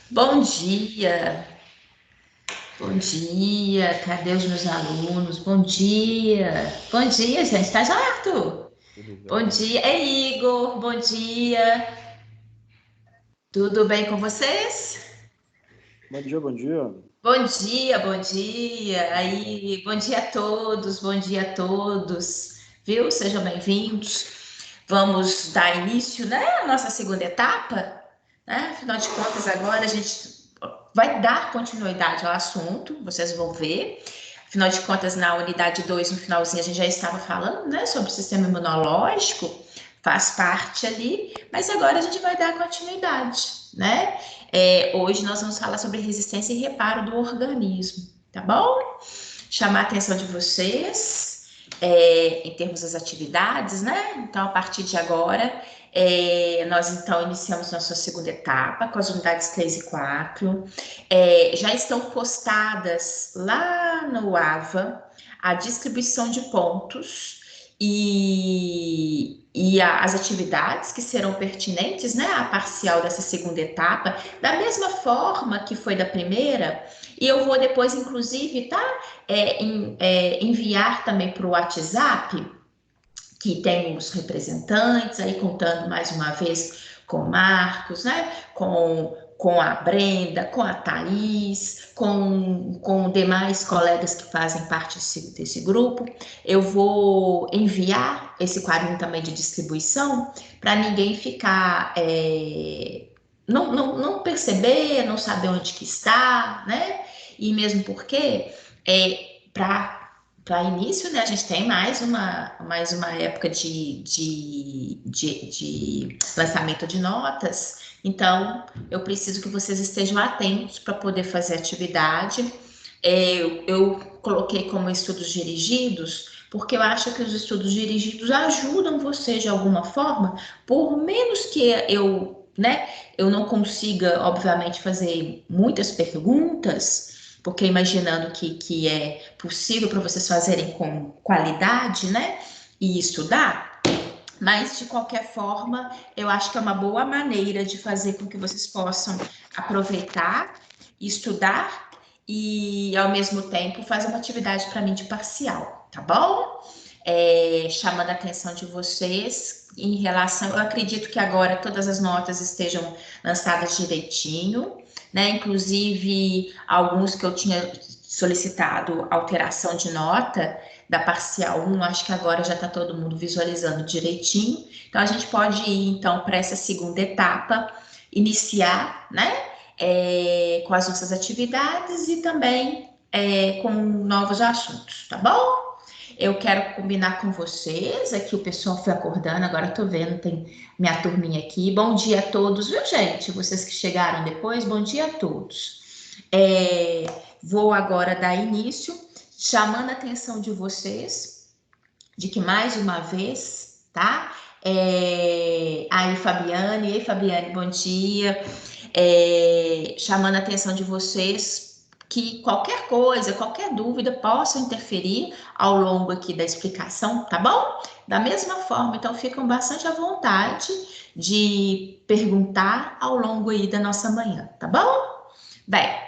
Bom dia, bom dia. Cadê os meus alunos? Bom dia, gente. Tá certo? Tudo Bom bem? dia. Ei, Igor, bom dia. Tudo bem com vocês? Bom dia, bom dia. Bom dia, bom dia. Aí, bom dia a todos. Viu? Sejam bem-vindos. Vamos dar início, né, à nossa segunda etapa, né? Afinal de contas, agora a gente vai dar continuidade ao assunto, vocês vão ver. Afinal de contas, na unidade 2 no finalzinho, a gente já estava falando, né, sobre o sistema imunológico, faz parte ali, mas agora a gente vai dar continuidade, né? Hoje nós vamos falar sobre resistência e reparo do organismo, tá bom? Chamar a atenção de vocês em termos das atividades, né? Então, a partir de agora, nós então iniciamos nossa segunda etapa com as unidades 3 e 4. Já estão postadas lá no AVA a distribuição de pontos e as atividades que serão pertinentes, né, à parcial dessa segunda etapa, da mesma forma que foi da primeira, e eu vou depois, inclusive, tá, enviar também para o WhatsApp, que tem os representantes, aí contando mais uma vez com o Marcos, né? Com a Brenda, com a Thaís, com demais colegas que fazem parte desse grupo. Eu vou enviar esse quadrinho também de distribuição para ninguém ficar. Não perceber, não saber onde que está, né? E mesmo porque para início, né, a gente tem mais uma época de lançamento de notas, então eu preciso que vocês estejam atentos para poder fazer atividade. Eu coloquei como estudos dirigidos, porque eu acho que os estudos dirigidos ajudam você de alguma forma, por menos que eu não consiga, obviamente, fazer muitas perguntas, porque imaginando que é possível para vocês fazerem com qualidade, né? E estudar, mas de qualquer forma, eu acho que é uma boa maneira de fazer com que vocês possam aproveitar, estudar e ao mesmo tempo fazer uma atividade para mim de parcial, tá bom? Chamando a atenção de vocês em relação, eu acredito que agora todas as notas estejam lançadas direitinho, né? Inclusive alguns que eu tinha solicitado alteração de nota da parcial 1, acho que agora já está todo mundo visualizando direitinho. Então a gente pode ir então para essa segunda etapa, iniciar, né? Com as nossas atividades e também com novos assuntos, tá bom? Eu quero combinar com vocês, aqui o pessoal foi acordando, agora tô vendo, tem minha turminha aqui. Bom dia a todos, viu, gente? Vocês que chegaram depois, bom dia a todos. É, Vou agora dar início, chamando a atenção de vocês, de que mais uma vez, tá? Aí, Fabiane, ei, Fabiane, bom dia. Chamando a atenção de vocês que qualquer coisa, qualquer dúvida possa interferir ao longo aqui da explicação, tá bom? Da mesma forma, então ficam bastante à vontade de perguntar ao longo aí da nossa manhã, tá bom? Bem,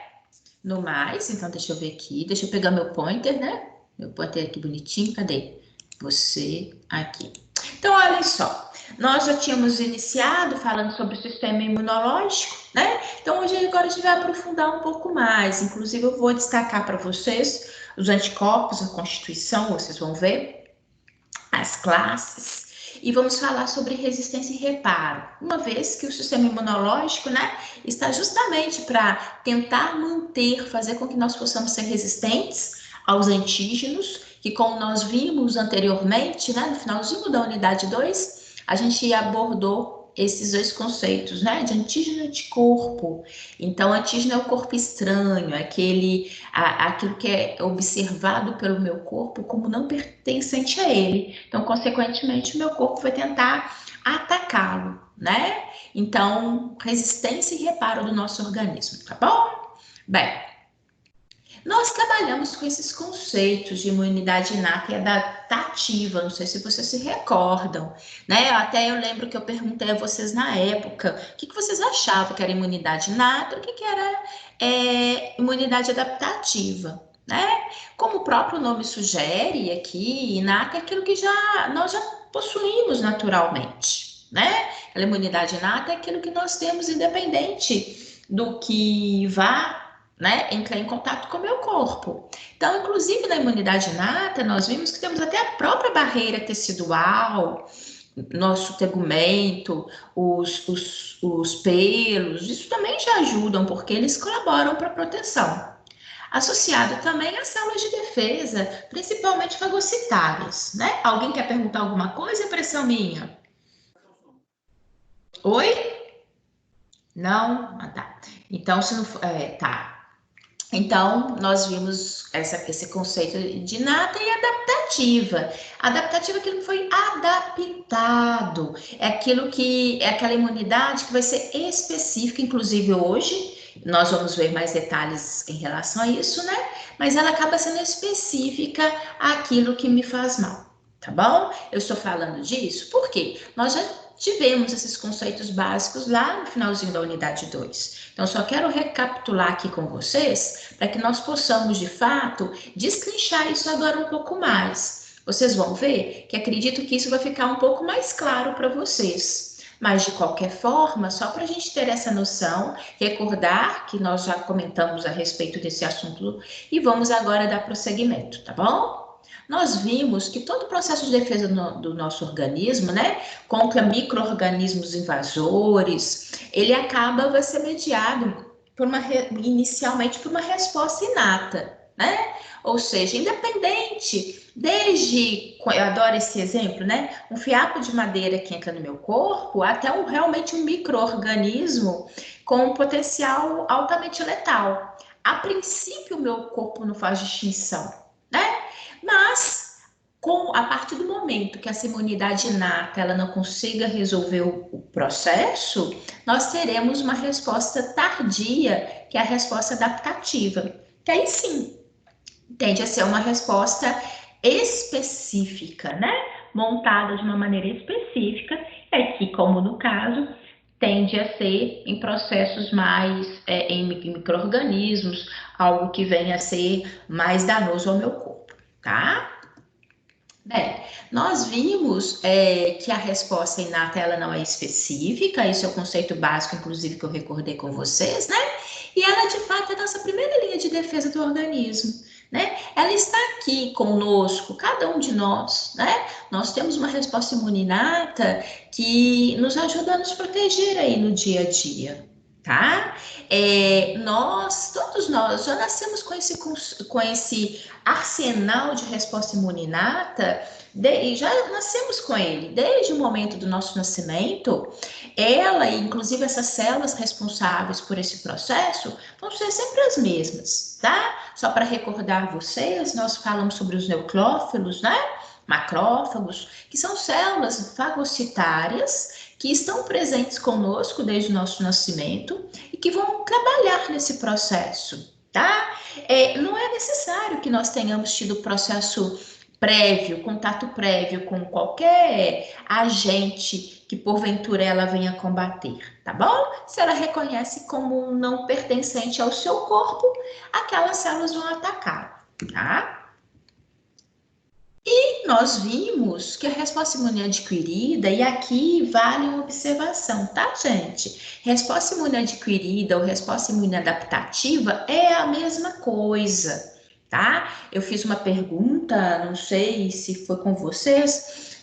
no mais, então deixa eu ver aqui, deixa eu pegar meu pointer, né? Meu pointer aqui bonitinho, cadê? Você aqui. Então, olha só, nós já tínhamos iniciado falando sobre o sistema imunológico, né? Então, hoje agora a gente vai aprofundar um pouco mais. Inclusive, eu vou destacar para vocês os anticorpos, a constituição, vocês vão ver, as classes. E vamos falar sobre resistência e reparo, uma vez que o sistema imunológico, né, está justamente para tentar manter, fazer com que nós possamos ser resistentes aos antígenos, que como nós vimos anteriormente, né, no finalzinho da unidade 2, a gente abordou esses dois conceitos, né, de antígeno e anticorpo. Então, antígeno é o corpo estranho, é aquilo que é observado pelo meu corpo como não pertencente a ele. Então, consequentemente, o meu corpo vai tentar atacá-lo, né? Então, resistência e reparo do nosso organismo, tá bom? Bem, Nós trabalhamos com esses conceitos de imunidade inata e adaptativa, não sei se vocês se recordam, né? Até eu lembro que eu perguntei a vocês na época, o que vocês achavam que era imunidade inata, o que era imunidade adaptativa, né? Como o próprio nome sugere aqui, inata é aquilo que nós já possuímos naturalmente, né? A imunidade inata é aquilo que nós temos independente do que vá, né, entrar em contato com o meu corpo. Então, inclusive na imunidade inata, nós vimos que temos até a própria barreira tecidual, nosso tegumento, os pelos, isso também já ajudam, porque eles colaboram para a proteção. Associado também às células de defesa, principalmente fagocitárias, né? Alguém quer perguntar alguma coisa? Impressão minha? Oi? Não? Ah, tá. Então, se não for, tá. Então, nós vimos esse conceito de inata e adaptativa. Adaptativa é aquilo que foi adaptado, é aquela imunidade que vai ser específica, inclusive hoje, nós vamos ver mais detalhes em relação a isso, né? Mas ela acaba sendo específica àquilo que me faz mal, tá bom? Eu estou falando disso porque nós já tivemos esses conceitos básicos lá no finalzinho da unidade 2. Então, só quero recapitular aqui com vocês para que nós possamos, de fato, destrinchar isso agora um pouco mais. Vocês vão ver que acredito que isso vai ficar um pouco mais claro para vocês. Mas, de qualquer forma, só para a gente ter essa noção, recordar que nós já comentamos a respeito desse assunto e vamos agora dar prosseguimento, tá bom? Nós vimos que todo o processo de defesa do nosso organismo, né, contra micro-organismos invasores, ele vai ser mediado inicialmente por uma resposta inata, né? Ou seja, independente, eu adoro esse exemplo, né? Um fiapo de madeira que entra no meu corpo, até realmente um micro-organismo com um potencial altamente letal. A princípio, o meu corpo não faz distinção, né? Mas, a partir do momento que essa imunidade inata ela não consiga resolver o processo, nós teremos uma resposta tardia, que é a resposta adaptativa. Que aí sim, tende a ser uma resposta específica, né? Montada de uma maneira específica, aqui, como no caso, tende a ser em processos mais em micro-organismos, algo que venha a ser mais danoso ao meu corpo, tá? Bem, nós vimos que a resposta inata ela não é específica, isso é o conceito básico, inclusive, que eu recordei com vocês, né? E ela, de fato, é a nossa primeira linha de defesa do organismo, né? Ela está aqui conosco, cada um de nós, né? Nós temos uma resposta imune inata que nos ajuda a nos proteger aí no dia a dia, tá? Todos nós, já nascemos com esse arsenal de resposta imune inata, já nascemos com ele, desde o momento do nosso nascimento. Ela, inclusive essas células responsáveis por esse processo, vão ser sempre as mesmas, tá? Só para recordar vocês, nós falamos sobre os neucrófilos, né? Macrófagos, que são células fagocitárias que estão presentes conosco desde o nosso nascimento e que vão trabalhar nesse processo, tá? Não é necessário que nós tenhamos tido processo prévio, contato prévio com qualquer agente que porventura ela venha combater, tá bom? Se ela reconhece como não pertencente ao seu corpo, aquelas células vão atacar, tá? E nós vimos que a resposta imune adquirida, e aqui vale uma observação, tá, gente? Resposta imune adquirida ou resposta imune adaptativa é a mesma coisa, tá? Eu fiz uma pergunta, não sei se foi com vocês,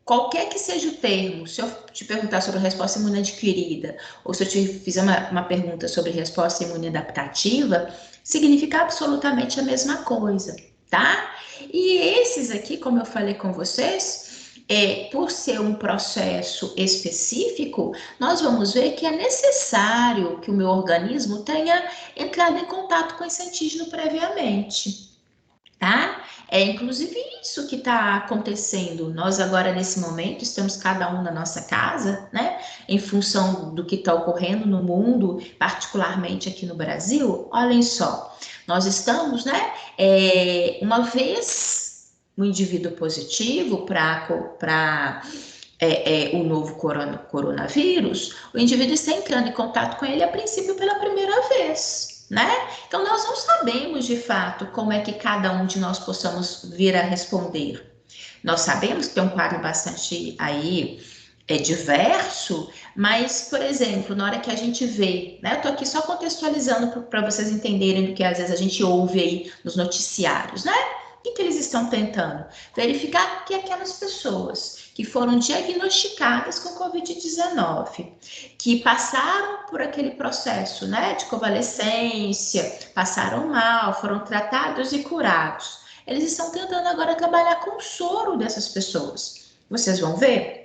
qualquer que seja o termo, se eu te perguntar sobre a resposta imune adquirida, ou se eu te fizer uma pergunta sobre resposta imune adaptativa, significa absolutamente a mesma coisa, tá? E esses aqui, como eu falei com vocês, por ser um processo específico, nós vamos ver que é necessário que o meu organismo tenha entrado em contato com esse antígeno previamente, tá? É inclusive isso que está acontecendo. Nós agora, nesse momento, estamos cada um na nossa casa, né? Em função do que está ocorrendo no mundo, particularmente aqui no Brasil. Olhem só, Nós estamos, né, uma vez o indivíduo positivo para o novo coronavírus, o indivíduo está entrando em contato com ele a princípio pela primeira vez, né? Então nós não sabemos de fato como é que cada um de nós possamos vir a responder. Nós sabemos que tem um quadro bastante aí diverso, mas, por exemplo, na hora que a gente vê, né? Eu tô aqui só contextualizando para vocês entenderem do que às vezes a gente ouve aí nos noticiários, né? O que eles estão tentando? Verificar que aquelas pessoas que foram diagnosticadas com Covid-19, que passaram por aquele processo, né, de convalescência, passaram mal, foram tratados e curados, eles estão tentando agora trabalhar com o soro dessas pessoas. Vocês vão ver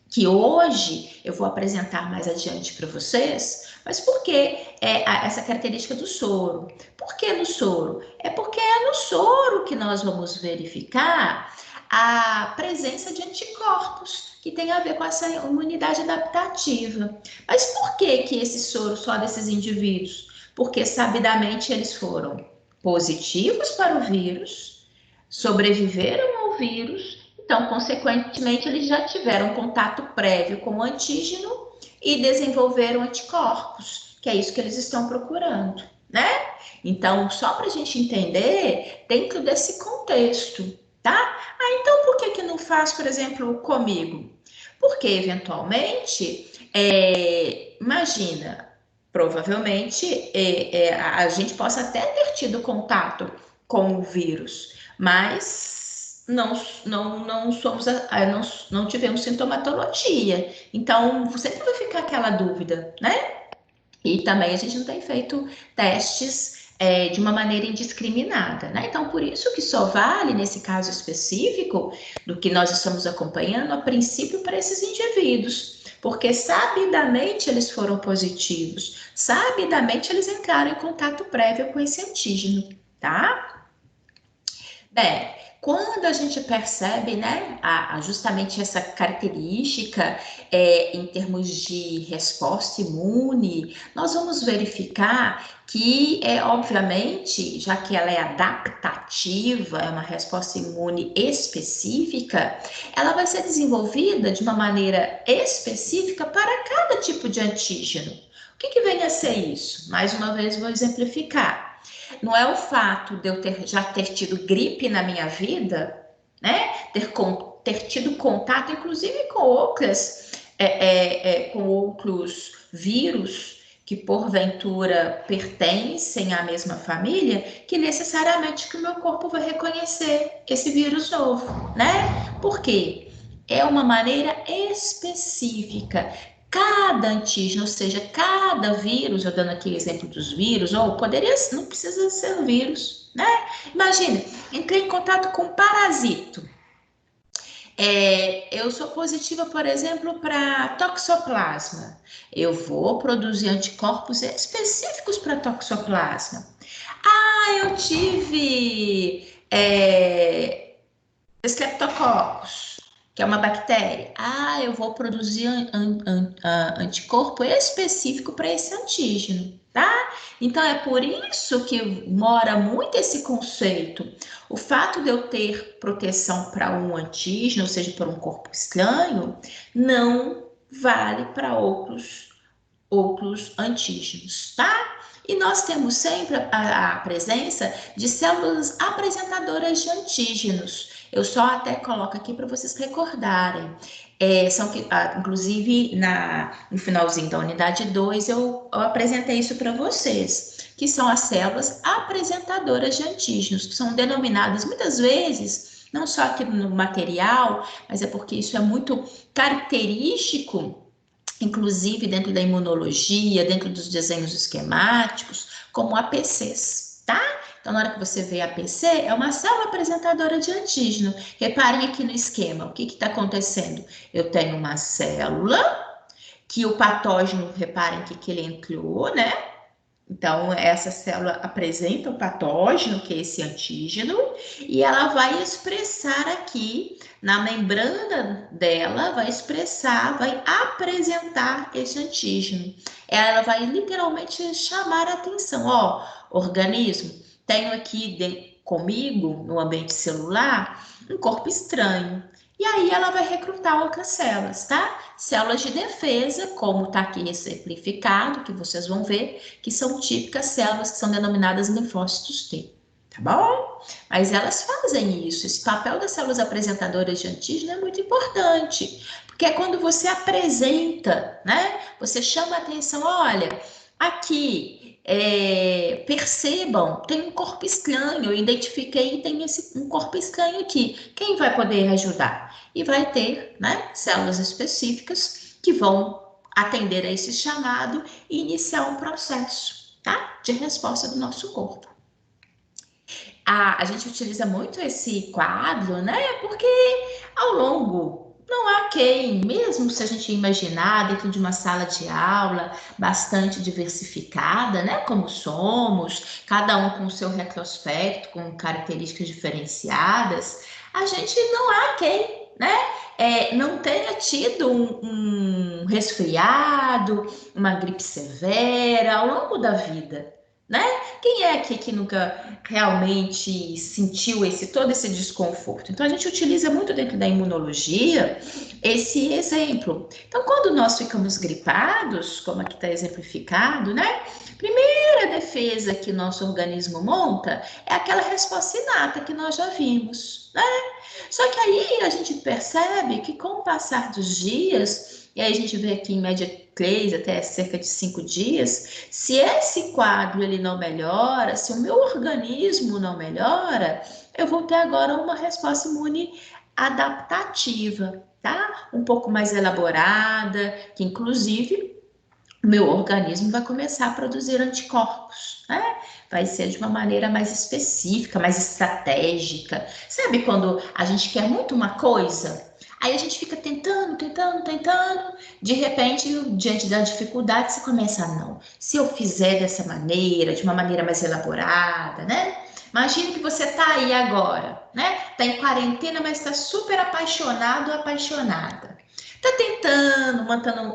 que hoje eu vou apresentar mais adiante para vocês, mas por que essa característica do soro? Por que no soro? É porque é no soro que nós vamos verificar a presença de anticorpos, que tem a ver com essa imunidade adaptativa. Mas por que esse soro só desses indivíduos? Porque sabidamente eles foram positivos para o vírus, sobreviveram ao vírus, então, consequentemente, eles já tiveram contato prévio com o antígeno e desenvolveram anticorpos, que é isso que eles estão procurando, né? Então, só para a gente entender dentro desse contexto, tá? Então por que não faz, por exemplo, comigo? Porque, eventualmente, imagina, provavelmente a gente possa até ter tido contato com o vírus, mas não somos, não tivemos sintomatologia. Então, sempre vai ficar aquela dúvida, né? E também a gente não tem feito testes de uma maneira indiscriminada, né? Então, por isso que só vale, nesse caso específico, do que nós estamos acompanhando, a princípio, para esses indivíduos, porque sabidamente eles foram positivos, sabidamente eles entraram em contato prévio com esse antígeno, tá? Bem, quando a gente percebe, né, justamente essa característica em termos de resposta imune, nós vamos verificar que, obviamente, já que ela é adaptativa, é uma resposta imune específica, ela vai ser desenvolvida de uma maneira específica para cada tipo de antígeno. O que vem a ser isso? Mais uma vez, vou exemplificar. Não é o fato de eu já ter tido gripe na minha vida, né? Ter tido contato, inclusive, com outros vírus que porventura pertencem à mesma família, que necessariamente que o meu corpo vai reconhecer esse vírus novo, né? Por quê? É uma maneira específica. Cada antígeno, ou seja, cada vírus, eu dando aqui o exemplo dos vírus, ou poderia, não precisa ser um vírus, né? Imagina, entrei em contato com um parasito. Eu sou positiva, por exemplo, para toxoplasma. Eu vou produzir anticorpos específicos para toxoplasma. Eu tive Streptococcus, que é uma bactéria. Eu vou produzir anticorpo específico para esse antígeno, tá? Então, é por isso que mora muito esse conceito. O fato de eu ter proteção para um antígeno, ou seja, para um corpo estranho, não vale para outros antígenos, tá? E nós temos sempre a presença de células apresentadoras de antígenos. Eu só até coloco aqui para vocês recordarem. Inclusive, no finalzinho da unidade 2, eu apresentei isso para vocês, que são as células apresentadoras de antígenos, que são denominadas muitas vezes, não só aqui no material, mas é porque isso é muito característico, inclusive dentro da imunologia, dentro dos desenhos esquemáticos, como APCs, tá? Então, na hora que você vê APC, é uma célula apresentadora de antígeno. Reparem aqui no esquema, o que está acontecendo? Eu tenho uma célula que o patógeno, reparem que ele entrou, né? Então, essa célula apresenta o patógeno, que é esse antígeno, e ela vai expressar aqui, na membrana dela, vai apresentar esse antígeno. Ela vai literalmente chamar a atenção. Organismo, tenho aqui comigo, no ambiente celular, um corpo estranho. E aí ela vai recrutar outras células, tá? Células de defesa, como está aqui exemplificado, que vocês vão ver, que são típicas células que são denominadas linfócitos T, tá bom? Mas elas fazem isso. Esse papel das células apresentadoras de antígeno é muito importante, porque é quando você apresenta, né? Você chama a atenção, olha, aqui, percebam, tem um corpo estranho, eu identifiquei e tem um corpo estranho aqui. Quem vai poder ajudar? E vai ter, né, células específicas que vão atender a esse chamado e iniciar um processo, tá, de resposta do nosso corpo. A gente utiliza muito esse quadro, né? Porque ao longo, não há quem, mesmo se a gente imaginar dentro de uma sala de aula bastante diversificada, né? Como somos, cada um com o seu retrospecto, com características diferenciadas, a gente não há quem, né? Não tenha tido um resfriado, uma gripe severa ao longo da vida, né? Quem é aqui que nunca realmente sentiu todo esse desconforto? Então, a gente utiliza muito dentro da imunologia esse exemplo. Então, quando nós ficamos gripados, como aqui está exemplificado, né? Primeira defesa que nosso organismo monta é aquela resposta inata que nós já vimos, né? Só que aí a gente percebe que com o passar dos dias, e aí a gente vê aqui em média 3 até cerca de 5 dias, se esse quadro ele não melhora, se o meu organismo não melhora, eu vou ter agora uma resposta imune adaptativa, tá? Um pouco mais elaborada, que inclusive o meu organismo vai começar a produzir anticorpos, né? Vai ser de uma maneira mais específica, mais estratégica. Sabe quando a gente quer muito uma coisa? Aí a gente fica tentando, de repente, diante da dificuldade, você começa a não. Se eu fizer dessa maneira, de uma maneira mais elaborada, né? Imagina que você tá aí agora, né? Tá em quarentena, mas tá super apaixonado ou apaixonada. Tá tentando,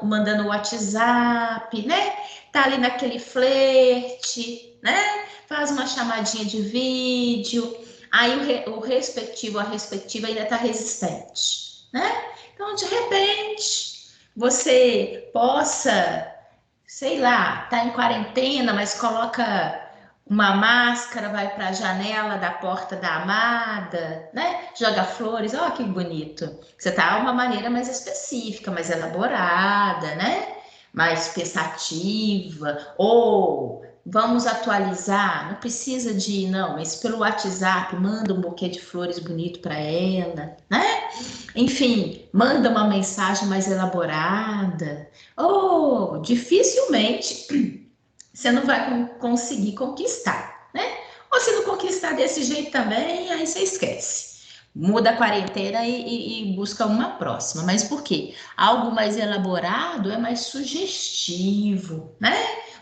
mandando WhatsApp, né? Tá ali naquele flerte, né? Faz uma chamadinha de vídeo, aí a respectiva ainda tá resistente, né? Então, de repente, você possa, sei lá, tá em quarentena, mas coloca uma máscara, vai para a janela da porta da amada, né? Joga flores, olha que bonito. Você tá de uma maneira mais específica, mais elaborada, né? Mais pensativa. Ou vamos atualizar, não precisa de, não, mas pelo WhatsApp, manda um buquê de flores bonito para ela, né? Enfim, manda uma mensagem mais elaborada. Ou dificilmente você não vai conseguir conquistar, né? Ou se não conquistar desse jeito também, aí você esquece. Muda a quarentena e busca uma próxima. Mas por quê? Algo mais elaborado é mais sugestivo, né?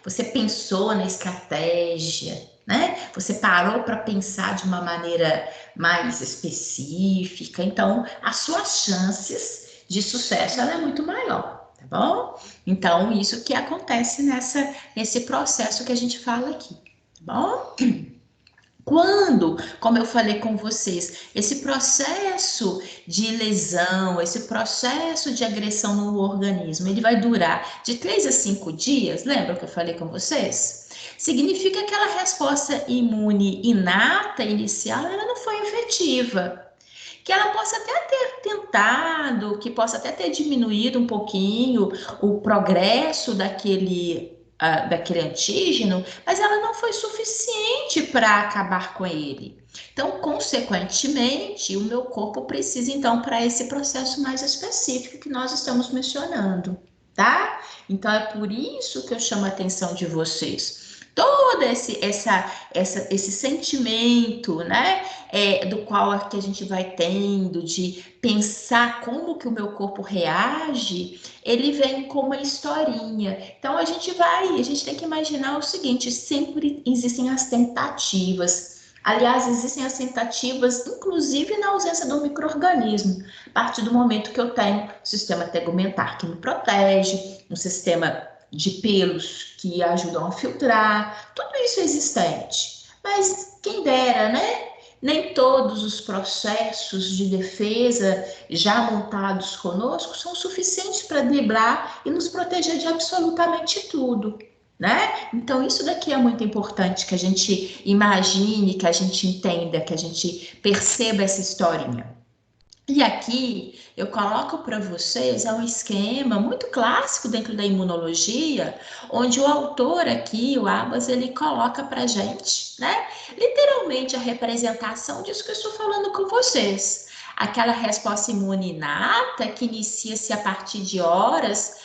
Você pensou na estratégia, né? Você parou para pensar de uma maneira mais específica. Então, as suas chances de sucesso ela é muito maior, tá bom? Então, isso que acontece nesse processo que a gente fala aqui, tá bom? Quando, como eu falei com vocês, esse processo de lesão, esse processo de agressão no organismo, ele vai durar de 3 a 5 dias, lembra que eu falei com vocês? Significa que aquela resposta imune inata inicial, ela não foi efetiva. Que ela possa até ter tentado, que possa até ter diminuído um pouquinho o progresso daquele antígeno, mas ela não foi suficiente para acabar com ele. Então, consequentemente, o meu corpo precisa, então, para esse processo mais específico que nós estamos mencionando, tá? Então, é por isso que eu chamo a atenção de vocês. Todo esse sentimento, né, do qual é que a gente vai tendo de pensar como que o meu corpo reage, ele vem com uma historinha. Então a gente tem que imaginar o seguinte: sempre existem as tentativas. Aliás, existem as tentativas, inclusive na ausência do micro-organismo. A partir do momento que eu tenho um sistema tegumentar que me protege, um sistema de pelos que ajudam a filtrar, tudo isso é existente. Mas quem dera, né? Nem todos os processos de defesa já montados conosco são suficientes para driblar e nos proteger de absolutamente tudo, né? Então, isso daqui é muito importante que a gente imagine, que a gente entenda, que a gente perceba essa historinha. E aqui eu coloco para vocês um esquema muito clássico dentro da imunologia, onde o autor aqui, o Abbas, ele coloca para gente, né? Literalmente a representação disso que eu estou falando com vocês. Aquela resposta imune inata que inicia-se a partir de horas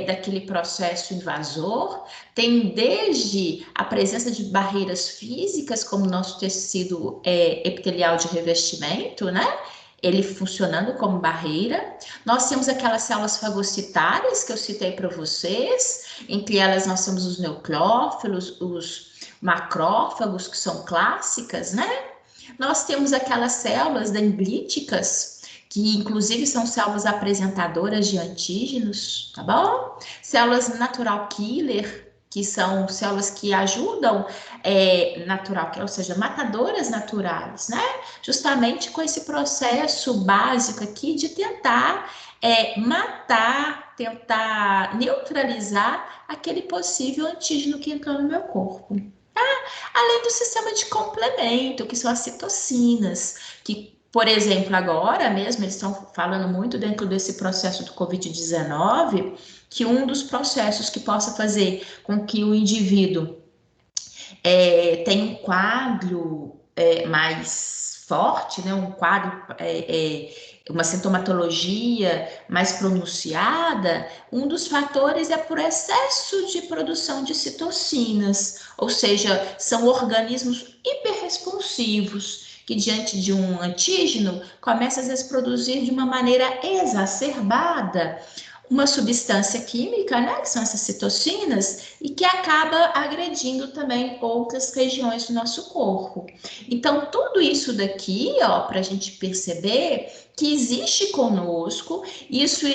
daquele processo invasor, tem desde a presença de barreiras físicas, como nosso tecido epitelial de revestimento, né? Ele funcionando como barreira. Nós temos aquelas células fagocitárias que eu citei para vocês, entre elas nós temos os nucleófilos, os macrófagos, que são clássicas, né? Nós temos aquelas células dendríticas, que inclusive são células apresentadoras de antígenos, tá bom? Células natural killer, que são células que ajudam natural, ou seja, matadoras naturais, né? Justamente com esse processo básico aqui de tentar matar, tentar neutralizar aquele possível antígeno que entrou no meu corpo. Além do sistema de complemento, que são as citocinas, que, por exemplo, agora mesmo, eles estão falando muito dentro desse processo do Covid-19, que um dos processos que possa fazer com que o indivíduo tenha um quadro mais forte, né, um quadro, uma sintomatologia mais pronunciada, um dos fatores é por excesso de produção de citocinas, ou seja, são organismos hiperresponsivos que diante de um antígeno começa às vezes a produzir de uma maneira exacerbada uma substância química, né, que são essas citocinas, e que acaba agredindo também outras regiões do nosso corpo. Então, tudo isso daqui, ó, para a gente perceber que existe conosco, isso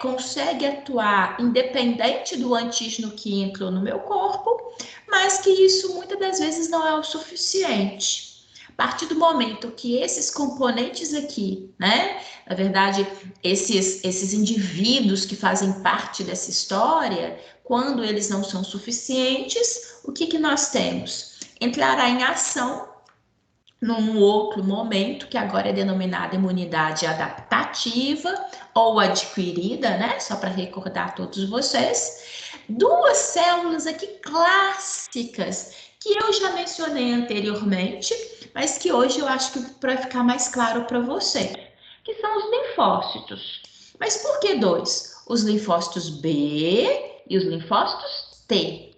consegue atuar independente do antígeno que entrou no meu corpo, mas que isso muitas das vezes não é o suficiente. A partir do momento que esses componentes aqui, né, na verdade, esses indivíduos que fazem parte dessa história, quando eles não são suficientes, o que, que nós temos? Entrará em ação num outro momento, que agora é denominada imunidade adaptativa ou adquirida, né? Só para recordar a todos vocês. Duas células aqui clássicas que eu já mencionei anteriormente, mas que hoje eu acho que para ficar mais claro para você, que são os linfócitos. Mas por que dois? Os linfócitos B e os linfócitos T.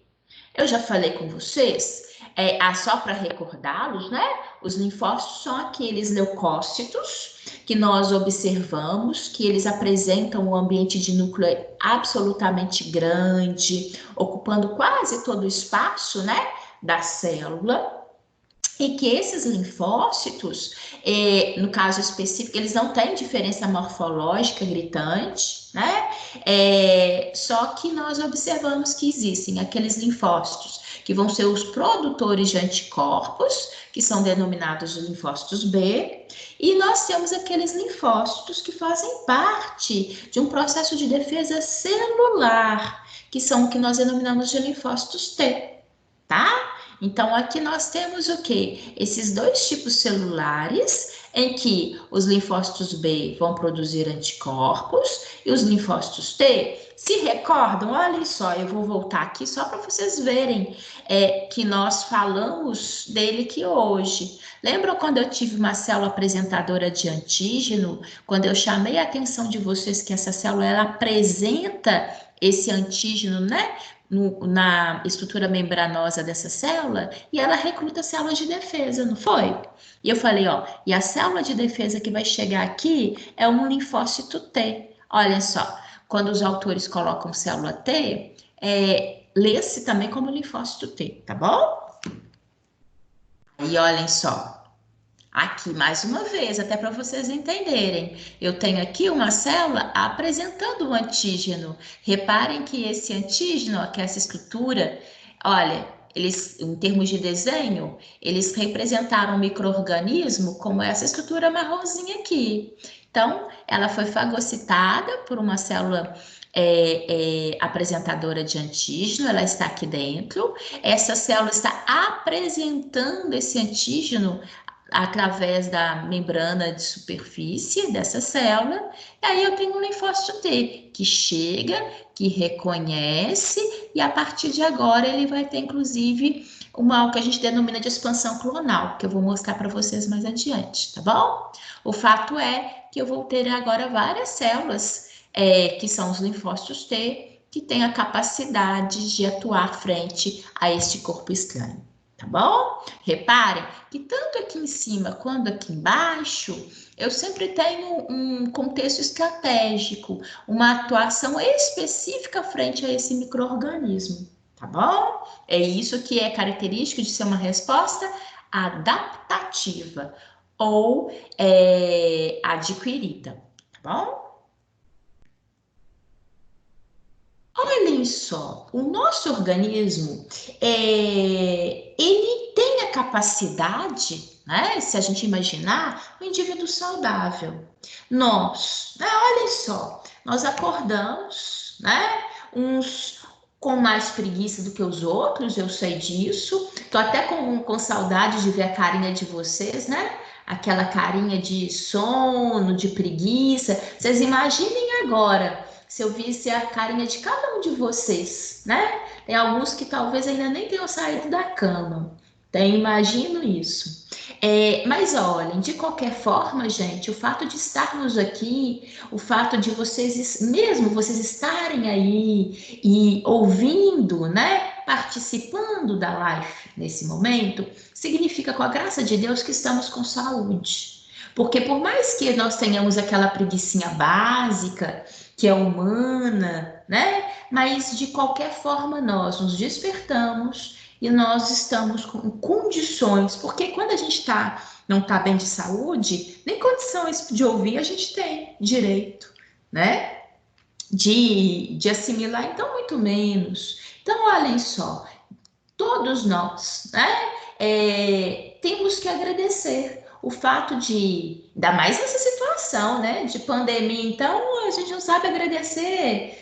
Eu já falei com vocês, só para recordá-los, né? Os linfócitos são aqueles leucócitos que nós observamos, que eles apresentam um ambiente de núcleo absolutamente grande, ocupando quase todo o espaço, né, da célula. E que esses linfócitos, no caso específico, eles não têm diferença morfológica gritante, né? Só que nós observamos que existem aqueles linfócitos que vão ser os produtores de anticorpos, que são denominados os linfócitos B, e nós temos aqueles linfócitos que fazem parte de um processo de defesa celular, que são o que nós denominamos de linfócitos T, tá? Então, aqui nós temos o quê? Esses dois tipos celulares, em que os linfócitos B vão produzir anticorpos e os linfócitos T se recordam. Olha só, eu vou voltar aqui só para vocês verem que nós falamos dele aqui hoje. Lembram quando eu tive uma célula apresentadora de antígeno? Quando eu chamei a atenção de vocês que essa célula ela apresenta esse antígeno, né? Na estrutura membranosa dessa célula, e ela recruta células de defesa, não foi? E eu falei, ó, e a célula de defesa que vai chegar aqui é um linfócito T. Olha só, quando os autores colocam célula T, lê-se também como linfócito T, tá bom? E olhem só, aqui, mais uma vez, até para vocês entenderem, eu tenho aqui uma célula apresentando o antígeno. Reparem que esse antígeno, que essa estrutura, olha, eles, em termos de desenho, eles representaram o micro-organismo como essa estrutura marronzinha aqui. Então, ela foi fagocitada por uma célula apresentadora de antígeno, ela está aqui dentro. Essa célula está apresentando esse antígeno através da membrana de superfície dessa célula, e aí eu tenho um linfócito T, que chega, que reconhece, e a partir de agora ele vai ter, inclusive, o que a gente denomina de expansão clonal, que eu vou mostrar para vocês mais adiante, tá bom? O fato é que eu vou ter agora várias células, que são os linfócitos T, que têm a capacidade de atuar frente a este corpo estranho. Tá bom? Reparem que tanto aqui em cima quanto aqui embaixo, eu sempre tenho um contexto estratégico, uma atuação específica frente a esse micro-organismo, tá bom? É isso que é característico de ser uma resposta adaptativa ou adquirida, tá bom? Olhem só, o nosso organismo, ele tem a capacidade, né? Se a gente imaginar, um indivíduo saudável. Olhem só, nós acordamos, né? Uns com mais preguiça do que os outros, eu sei disso. Tô até com saudade de ver a carinha de vocês, né? Aquela carinha de sono, de preguiça. Vocês imaginem agora se eu visse a carinha de cada um de vocês, né? Tem alguns que talvez ainda nem tenham saído da cama. Imagino isso. Mas olhem, de qualquer forma, gente, o fato de estarmos aqui, o fato de vocês, mesmo vocês estarem aí e ouvindo, né? Participando da live nesse momento, significa, com a graça de Deus, que estamos com saúde. Porque por mais que nós tenhamos aquela preguicinha básica, que é humana, né? Mas de qualquer forma nós nos despertamos e nós estamos com condições, porque quando a gente não está bem de saúde, nem condições de ouvir a gente tem direito, né? De assimilar, então muito menos. Então, olhem só, todos nós, né? Temos que agradecer o fato de, ainda mais nessa situação, né, de pandemia, então a gente não sabe agradecer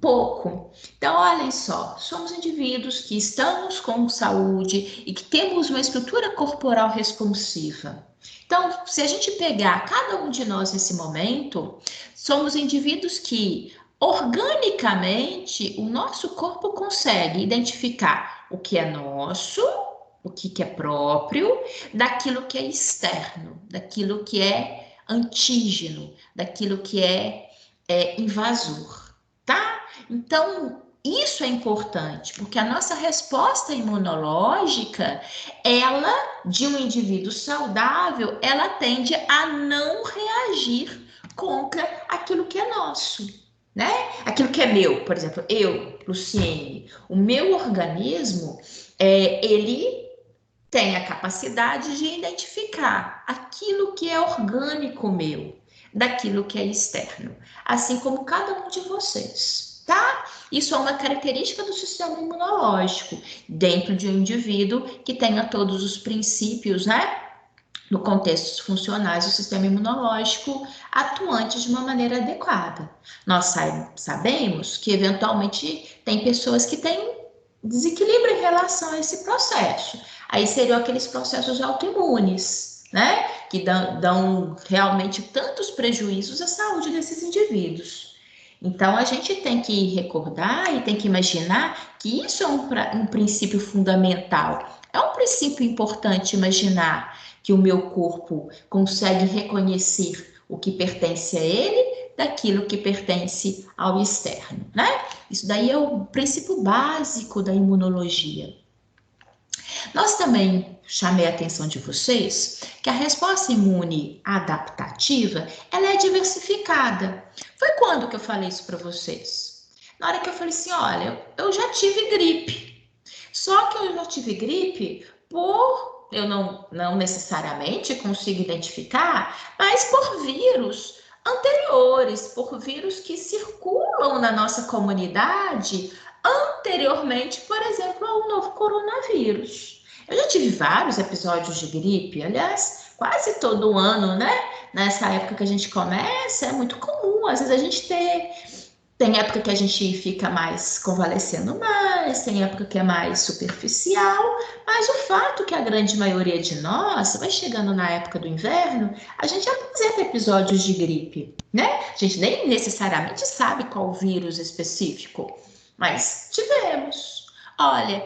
pouco. Então, olhem só, somos indivíduos que estamos com saúde e que temos uma estrutura corporal responsiva. Então, se a gente pegar cada um de nós nesse momento, somos indivíduos que organicamente o nosso corpo consegue identificar o que é nosso, o que é próprio, daquilo que é externo, daquilo que é antígeno, daquilo que é invasor, tá? Então, isso é importante, porque a nossa resposta imunológica, ela, de um indivíduo saudável, ela tende a não reagir contra aquilo que é nosso, né? Aquilo que é meu, por exemplo, eu, Luciene, o meu organismo, ele tem a capacidade de identificar aquilo que é orgânico meu, daquilo que é externo, assim como cada um de vocês, tá? Isso é uma característica do sistema imunológico, dentro de um indivíduo que tenha todos os princípios, né? No contextos funcionais do sistema imunológico atuantes de uma maneira adequada. Nós sabemos que, eventualmente, tem pessoas que têm desequilíbrio em relação a esse processo. Aí seriam aqueles processos autoimunes, né? Que dão realmente tantos prejuízos à saúde desses indivíduos. Então, a gente tem que recordar e tem que imaginar que isso é um princípio fundamental. É um princípio importante imaginar que o meu corpo consegue reconhecer o que pertence a ele daquilo que pertence ao externo, né? Isso daí é o princípio básico da imunologia. Nós também chamei a atenção de vocês que a resposta imune adaptativa, ela é diversificada. Foi quando que eu falei isso para vocês? Na hora que eu falei assim, olha, eu já tive gripe. Só que eu já tive gripe eu não necessariamente consigo identificar, mas por vírus anteriores, por vírus que circulam na nossa comunidade anteriormente, por exemplo, ao novo coronavírus. Eu já tive vários episódios de gripe, aliás, quase todo ano, né? Nessa época que a gente começa, é muito comum, às vezes a gente tem época que a gente fica mais convalescendo mais, tem época que é mais superficial, mas o fato que a grande maioria de nós, vai chegando na época do inverno, a gente apresenta episódios de gripe, né? A gente nem necessariamente sabe qual vírus específico, mas tivemos. Olha,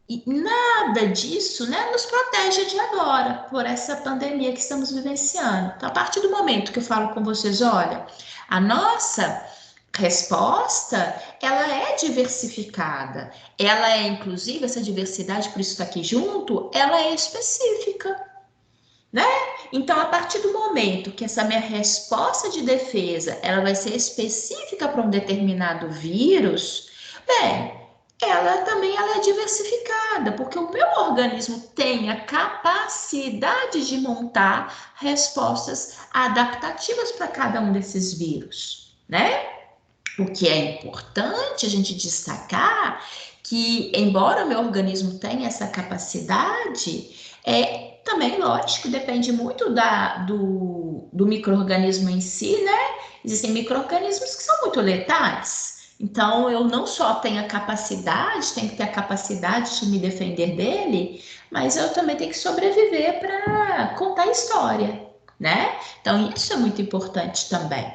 e nada disso, né, nos protege de agora, por essa pandemia que estamos vivenciando. Então, a partir do momento que eu falo com vocês, olha, a nossa resposta, ela é diversificada, ela é inclusive, essa diversidade, por isso está aqui junto, ela é específica, né? Então, a partir do momento que essa minha resposta de defesa, ela vai ser específica para um determinado vírus, bem, ela é diversificada, porque o meu organismo tem a capacidade de montar respostas adaptativas para cada um desses vírus, né? O que é importante a gente destacar que, embora o meu organismo tenha essa capacidade, também, lógico, depende muito do micro-organismo em si, né? Existem micro-organismos que são muito letais. Então, eu não só tenho a capacidade, tenho que ter a capacidade de me defender dele, mas eu também tenho que sobreviver para contar a história, né? Então, isso é muito importante também.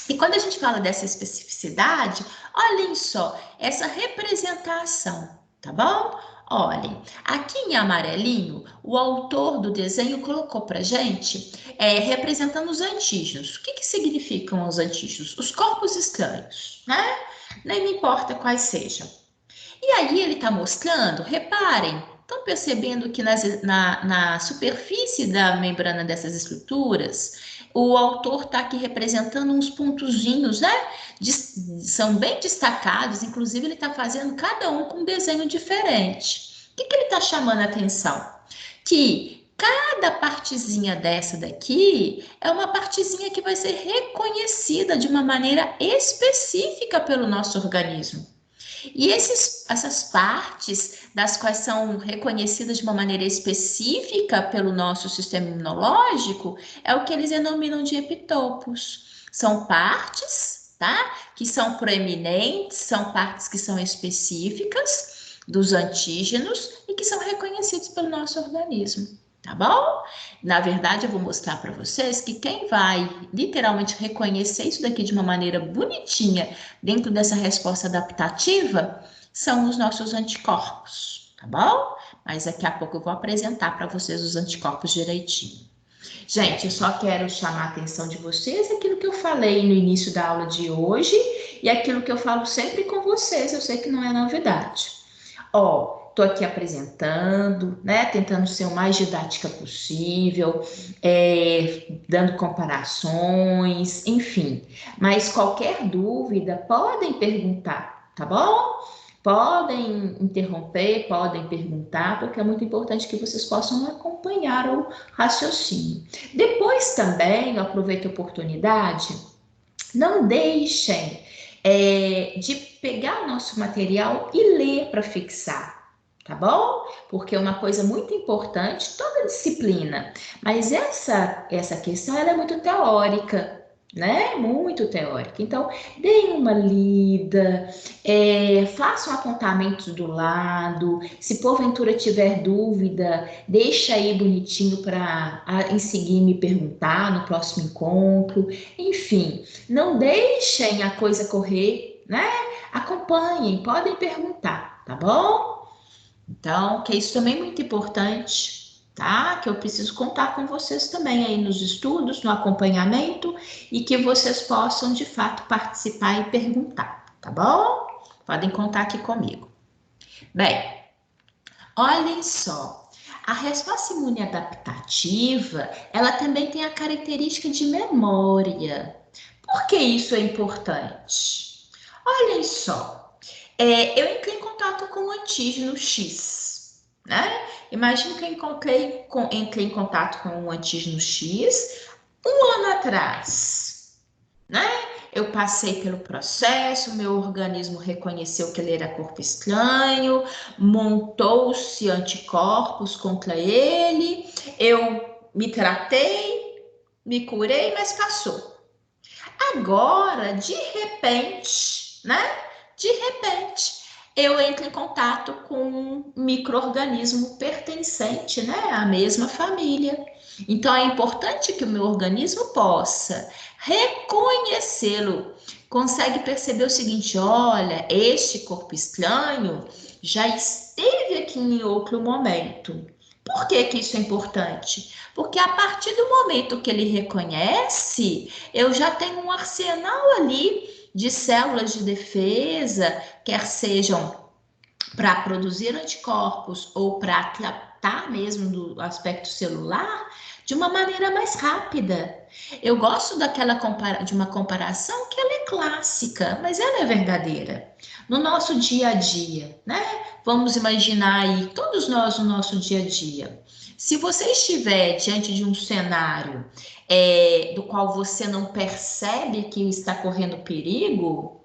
E quando a gente fala dessa especificidade, olhem só, essa representação, tá bom? Olhem, aqui em amarelinho, o autor do desenho colocou para gente representando os antígenos. O que significam os antígenos? Os corpos estranhos, né? Nem me importa quais sejam. E aí ele está mostrando, reparem, estão percebendo que na superfície da membrana dessas estruturas, o autor está aqui representando uns pontozinhos, né? São bem destacados, inclusive ele está fazendo cada um com um desenho diferente. O que ele está chamando a atenção? Que cada partezinha dessa daqui é uma partezinha que vai ser reconhecida de uma maneira específica pelo nosso organismo. E essas partes, das quais são reconhecidas de uma maneira específica pelo nosso sistema imunológico, é o que eles denominam de epitopos. São partes, tá? Que são proeminentes, são partes que são específicas dos antígenos e que são reconhecidos pelo nosso organismo. Tá bom? Na verdade, eu vou mostrar para vocês que quem vai literalmente reconhecer isso daqui de uma maneira bonitinha dentro dessa resposta adaptativa são os nossos anticorpos, tá bom? Mas daqui a pouco eu vou apresentar para vocês os anticorpos direitinho. Gente, eu só quero chamar a atenção de vocês aquilo que eu falei no início da aula de hoje e aquilo que eu falo sempre com vocês, eu sei que não é novidade. Ó, estou aqui apresentando, né, tentando ser o mais didática possível, dando comparações, enfim. Mas qualquer dúvida, podem perguntar, tá bom? Podem interromper, podem perguntar, porque é muito importante que vocês possam acompanhar o raciocínio. Depois também, eu aproveito a oportunidade, não deixem de pegar o nosso material e ler para fixar, tá bom? Porque é uma coisa muito importante, toda disciplina, mas essa questão ela é muito teórica, né? Muito teórica. Então, deem uma lida, façam apontamentos do lado. Se porventura tiver dúvida, deixa aí bonitinho para em seguir me perguntar no próximo encontro. Enfim, não deixem a coisa correr, né? Acompanhem, podem perguntar, tá bom? Então, que isso também é muito importante, tá? Que eu preciso contar com vocês também aí nos estudos, no acompanhamento e que vocês possam, de fato, participar e perguntar, tá bom? Podem contar aqui comigo. Bem, olhem só, a resposta imune adaptativa, ela também tem a característica de memória. Por que isso é importante? Olhem só, eu entrei em contato com o antígeno X, né? Imagina que eu entrei em contato com o antígeno X, um ano atrás, né? Eu passei pelo processo, meu organismo reconheceu que ele era corpo estranho, montou-se anticorpos contra ele, eu me tratei, me curei, mas passou. Agora, de repente, né? De repente, eu entro em contato com um micro-organismo pertencente, né, à mesma família. Então, é importante que o meu organismo possa reconhecê-lo, consegue perceber o seguinte: olha, este corpo estranho já esteve aqui em outro momento. Por que que isso é importante? Porque a partir do momento que ele reconhece, eu já tenho um arsenal ali de células de defesa, quer sejam para produzir anticorpos ou para tratar mesmo do aspecto celular, de uma maneira mais rápida. Eu gosto de uma comparação que ela é clássica, mas ela é verdadeira. No nosso dia a dia, né? Vamos imaginar aí, todos nós no nosso dia a dia. Se você estiver diante de um cenário do qual você não percebe que está correndo perigo,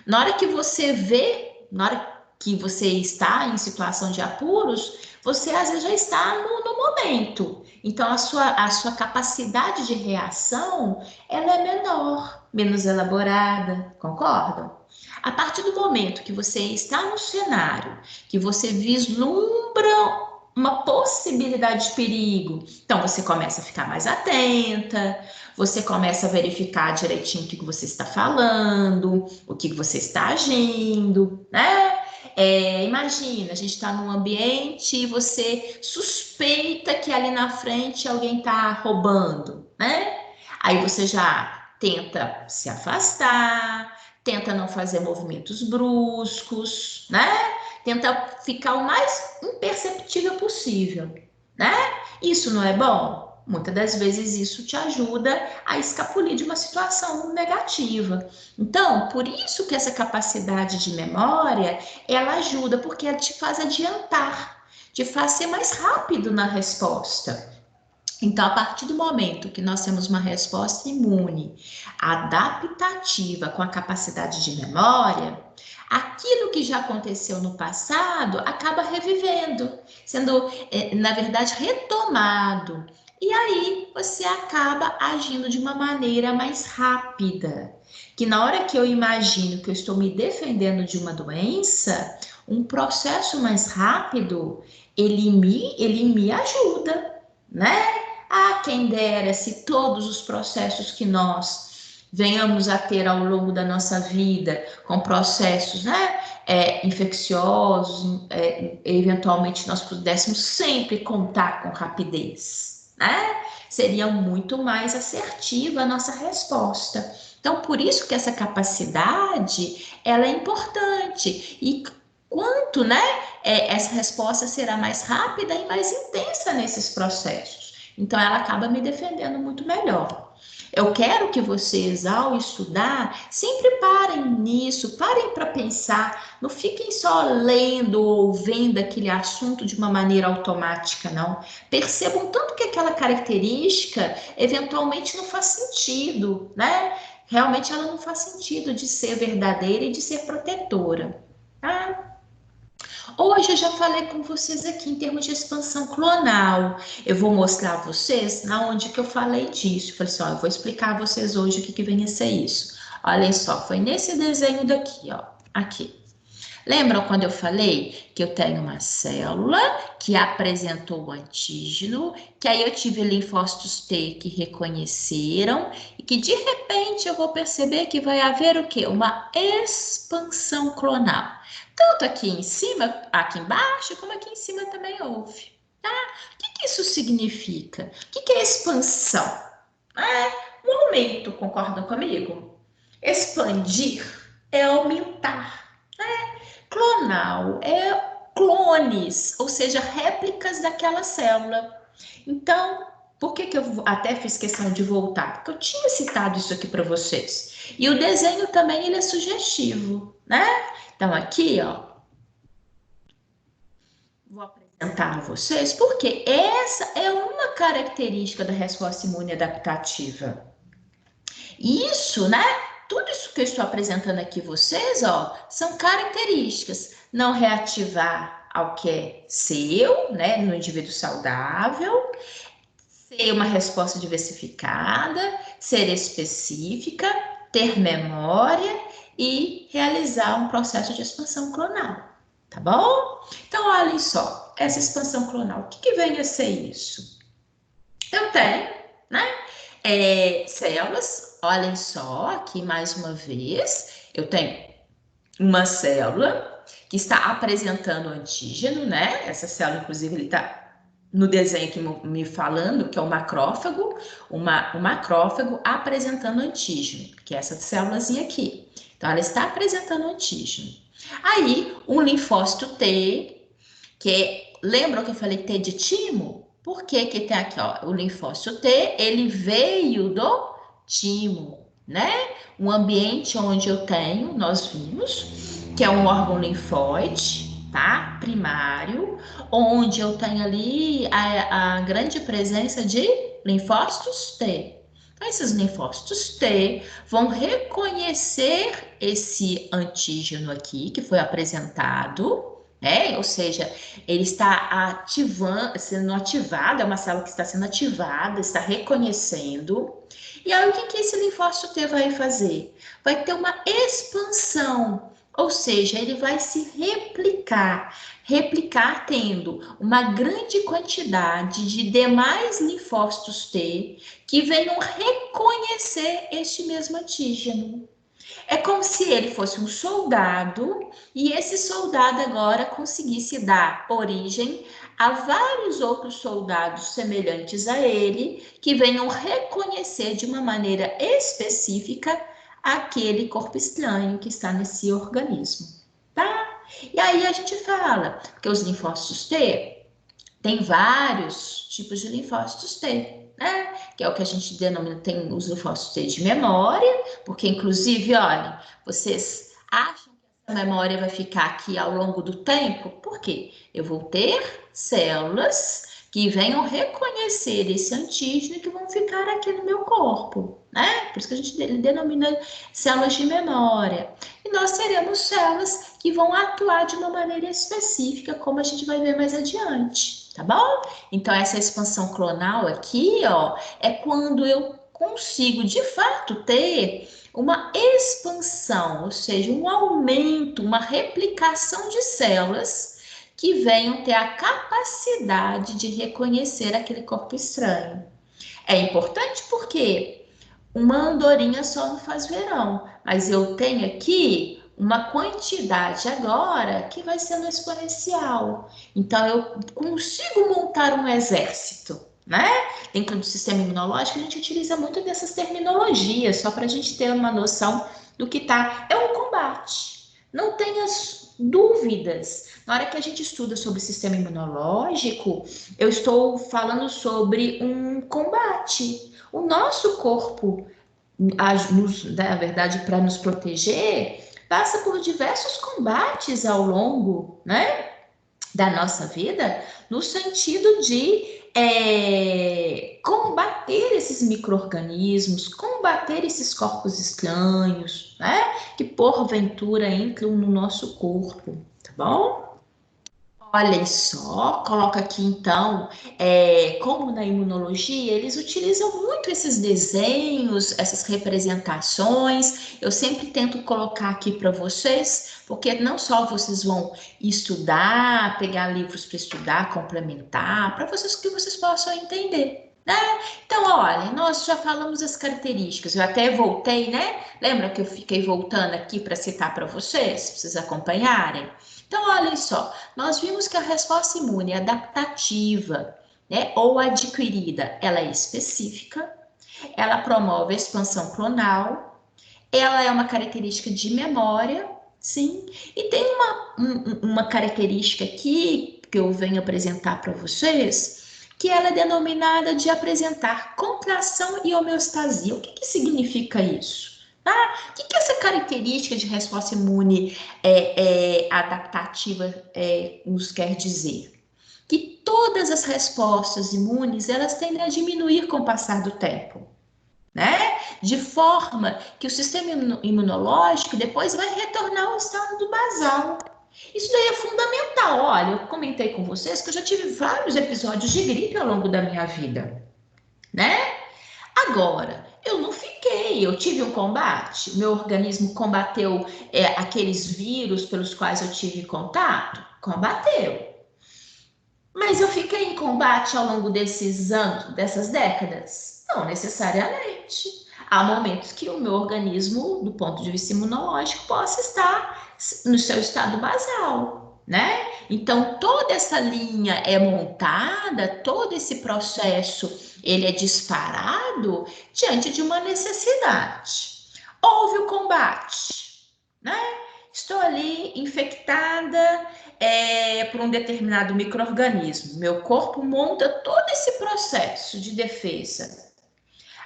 na hora que você vê, na hora que você está em situação de apuros, você às vezes já está no momento. Então, a sua capacidade de reação, ela é menor, menos elaborada, concordam? A partir do momento que você está no cenário, que você vislumbra uma possibilidade de perigo, então você começa a ficar mais atenta, você começa a verificar direitinho o que você está falando, o que você está agindo, né? Imagina, a gente está num ambiente e você suspeita que ali na frente alguém está roubando, né? Aí você já tenta se afastar, tenta não fazer movimentos bruscos, né? Tenta ficar o mais imperceptível possível, né? Isso não é bom? Muitas das vezes isso te ajuda a escapulir de uma situação negativa. Então, por isso que essa capacidade de memória, ela ajuda, porque ela te faz adiantar, te faz ser mais rápido na resposta. Então, a partir do momento que nós temos uma resposta imune, adaptativa, com a capacidade de memória, aquilo que já aconteceu no passado acaba revivendo, sendo, na verdade, retomado. E aí você acaba agindo de uma maneira mais rápida. Que na hora que eu imagino que eu estou me defendendo de uma doença, um processo mais rápido, ele me ajuda, né? Ah, quem dera se todos os processos que nós venhamos a ter ao longo da nossa vida, com processos, né, infecciosos, eventualmente nós pudéssemos sempre contar com rapidez, né? Seria muito mais assertiva a nossa resposta. Então, por isso que essa capacidade, ela é importante. E quanto, né, essa resposta será mais rápida e mais intensa nesses processos. Então, ela acaba me defendendo muito melhor. Eu quero que vocês, ao estudar, sempre parem nisso, parem para pensar, não fiquem só lendo ou vendo aquele assunto de uma maneira automática, não. Percebam tanto que aquela característica eventualmente não faz sentido, né? Realmente ela não faz sentido de ser verdadeira e de ser protetora, tá? Hoje eu já falei com vocês aqui em termos de expansão clonal. Eu vou mostrar a vocês na onde que eu falei disso. Falei assim, ó, eu vou explicar a vocês hoje o que que vem a ser isso. Olhem só, foi nesse desenho daqui, ó, aqui. Lembram quando eu falei que eu tenho uma célula que apresentou o antígeno, que aí eu tive linfócitos T que reconheceram e que de repente eu vou perceber que vai haver o quê? Uma expansão clonal. Tanto aqui em cima, aqui embaixo, como aqui em cima também houve. Tá? O que que isso significa? O que que é expansão? Um aumento, concordam comigo? Expandir é aumentar. Clonal é clones, ou seja, réplicas daquela célula. Então, por que que eu até fiz questão de voltar? Porque eu tinha citado isso aqui para vocês. E o desenho também ele é sugestivo, né? Então, aqui, ó, vou apresentar. apresentar a vocês, porque essa é uma característica da resposta imune adaptativa. Isso, né? Tudo isso que eu estou apresentando aqui vocês, ó, são características. Não reativar ao que é seu, né, no indivíduo saudável, ser uma resposta diversificada, ser específica, ter memória e realizar um processo de expansão clonal, tá bom? Então, olhem só, essa expansão clonal, o que vem a ser isso? Eu tenho, né, células, olhem só, aqui mais uma vez, eu tenho uma célula que está apresentando antígeno, né? Essa célula, inclusive, ele está no desenho aqui me falando que é o macrófago, o macrófago apresentando antígeno, que é essa célulazinha aqui. Então, ela está apresentando antígeno. Aí, um linfócito T, lembram que eu falei T de timo? Por que que tem aqui, ó, o linfócito T, ele veio do timo, né? Um ambiente onde eu tenho, nós vimos, que é um órgão linfóide, tá? Primário, onde eu tenho ali a grande presença de linfócitos T. Então, esses linfócitos T vão reconhecer esse antígeno aqui que foi apresentado, né? Ou seja, ele está ativando, sendo ativado, é uma célula que está sendo ativada, está reconhecendo. E aí, o que esse linfócito T vai fazer? Vai ter uma expansão, ou seja, ele vai se replicar tendo uma grande quantidade de demais linfócitos T que venham reconhecer este mesmo antígeno. É como se ele fosse um soldado e esse soldado agora conseguisse dar origem a vários outros soldados semelhantes a ele que venham reconhecer de uma maneira específica aquele corpo estranho que está nesse organismo, tá? E aí a gente fala que os linfócitos T tem vários tipos de linfócitos T, né? Que é o que a gente denomina, tem os linfócitos T de memória, porque inclusive, olhem, vocês acham que essa memória vai ficar aqui ao longo do tempo? Por quê? Eu vou ter células que venham reconhecer esse antígeno e que vão ficar aqui no meu corpo, né? Por isso que a gente denomina células de memória. E nós teremos células que vão atuar de uma maneira específica, como a gente vai ver mais adiante, tá bom? Então, essa expansão clonal aqui, ó, é quando eu consigo, de fato, ter uma expansão, ou seja, um aumento, uma replicação de células que venham ter a capacidade de reconhecer aquele corpo estranho. É importante porque uma andorinha só não faz verão, mas eu tenho aqui uma quantidade agora que vai sendo exponencial. Então, eu consigo montar um exército, né? Dentro do sistema imunológico, a gente utiliza muito dessas terminologias, só para a gente ter uma noção do que tá. É um combate. Não tenha dúvidas. Na hora que a gente estuda sobre o sistema imunológico, eu estou falando sobre um combate. O nosso corpo, na verdade, para nos proteger, passa por diversos combates ao longo, né, da nossa vida, no sentido de combater esses micro-organismos, combater esses corpos estranhos, né, que porventura entram no nosso corpo, tá bom? Olhem só, coloca aqui então, como na imunologia, eles utilizam muito esses desenhos, essas representações. Eu sempre tento colocar aqui para vocês, porque não só vocês vão estudar, pegar livros para estudar, complementar, para vocês que vocês possam entender, né? Então, olha, nós já falamos as características, eu até voltei, né? Lembra que eu fiquei voltando aqui para citar para vocês, para vocês acompanharem? Então, olhem só, nós vimos que a resposta imune adaptativa, né, ou adquirida, ela é específica, ela promove a expansão clonal, ela é uma característica de memória, sim, e tem uma característica aqui que eu venho apresentar para vocês, que ela é denominada de apresentar contração e homeostasia. O que significa isso? Tá? O que essa característica de resposta imune adaptativa nos quer dizer? que todas as respostas imunes, elas tendem a diminuir com o passar do tempo, né? De forma que o sistema imunológico depois vai retornar ao estado do basal. Isso daí é fundamental. Olha, eu comentei com vocês que eu já tive vários episódios de gripe ao longo da minha vida, né? Agora, eu não fiquei, eu tive um combate, meu organismo combateu aqueles vírus pelos quais eu tive contato? Combateu. Mas eu fiquei em combate ao longo desses anos, dessas décadas? Não necessariamente. Há momentos que o meu organismo, do ponto de vista imunológico, possa estar no seu estado basal, né? Então, toda essa linha é montada, todo esse processo, ele é disparado diante de uma necessidade. Houve o combate, né? Estou ali infectada, por um determinado micro-organismo. Meu corpo monta todo esse processo de defesa.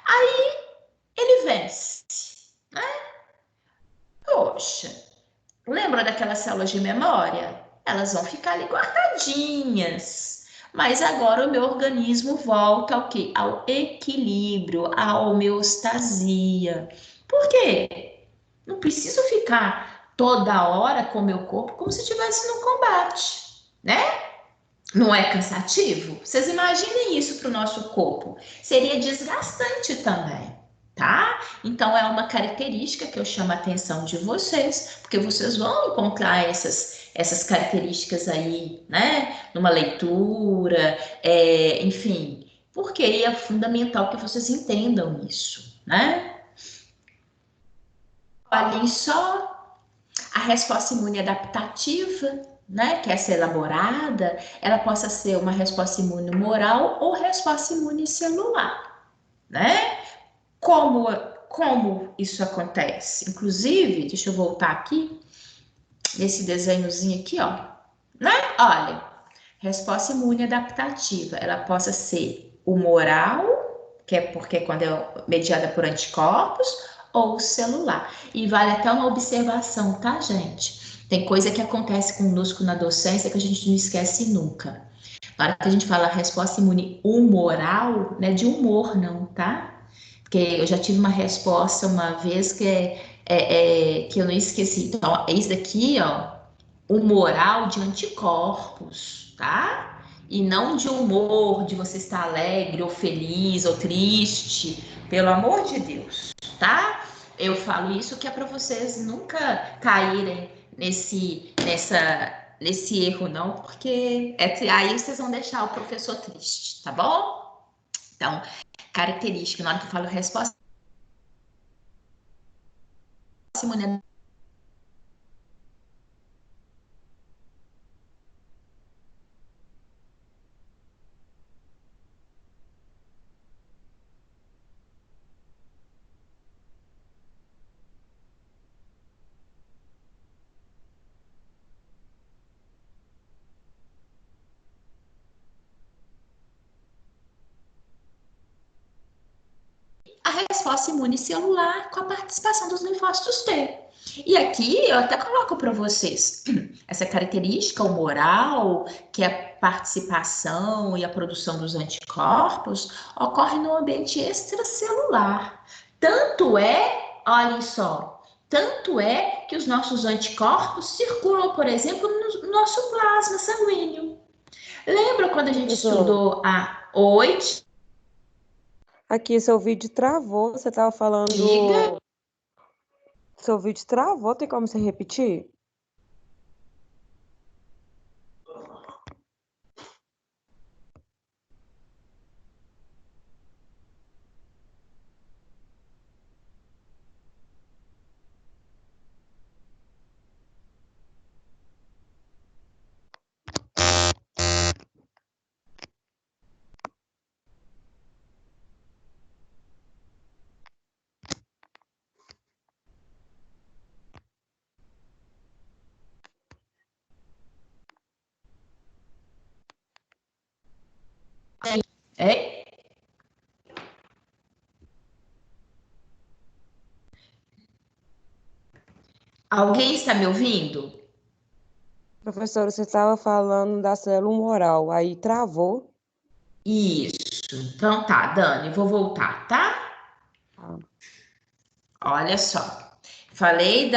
Aí ele vence. Né? Poxa, lembra daquelas células de memória? Elas vão ficar ali guardadinhas. Mas agora o meu organismo volta ao quê? Ao equilíbrio, à homeostasia. Por quê? Não preciso ficar toda hora com o meu corpo como se estivesse num combate, né? Não é cansativo? Vocês imaginem isso para o nosso corpo. Seria desgastante também, tá? Então, é uma característica que eu chamo a atenção de vocês, porque vocês vão encontrar essas características aí, né? Numa leitura, enfim, porque é fundamental que vocês entendam isso, né? Olhem só a resposta imune adaptativa, né, que é essa elaborada, ela possa ser uma resposta imune humoral ou resposta imune celular, né? Como, como isso acontece? Inclusive, deixa eu voltar aqui, nesse desenhozinho aqui, ó, né? Olha, resposta imune adaptativa, ela possa ser humoral, que é porque quando é mediada por anticorpos, ou celular. E vale até uma observação, tá, gente? Tem coisa que acontece conosco na docência que a gente não esquece nunca. Na hora que a gente fala resposta imune humoral, não é de humor, não, tá? Porque eu já tive uma resposta uma vez que eu não esqueci. Então, é isso daqui, ó, humoral de anticorpos, tá? E não de humor, de você estar alegre ou feliz ou triste, pelo amor de Deus, tá? Eu falo isso que é para vocês nunca caírem nesse erro, não, porque aí vocês vão deixar o professor triste, tá bom? Então, característica, na hora que eu falo resposta imune. A resposta imune celular com a participação dos linfócitos T. E aqui eu até coloco para vocês essa característica humoral, que é a participação e a produção dos anticorpos, ocorre no ambiente extracelular. Tanto é, olhem só, tanto é que os nossos anticorpos circulam, por exemplo, no nosso plasma sanguíneo. Lembra quando a gente Professor, estudou a 8? aqui seu vídeo travou, você estava Diga. falando. Seu vídeo travou, tem como você repetir? É? Alguém está me ouvindo? Professora, você estava falando da célula humoral, aí travou. Isso. Então tá, Dani, vou voltar, tá? Ah, Olha só. Falei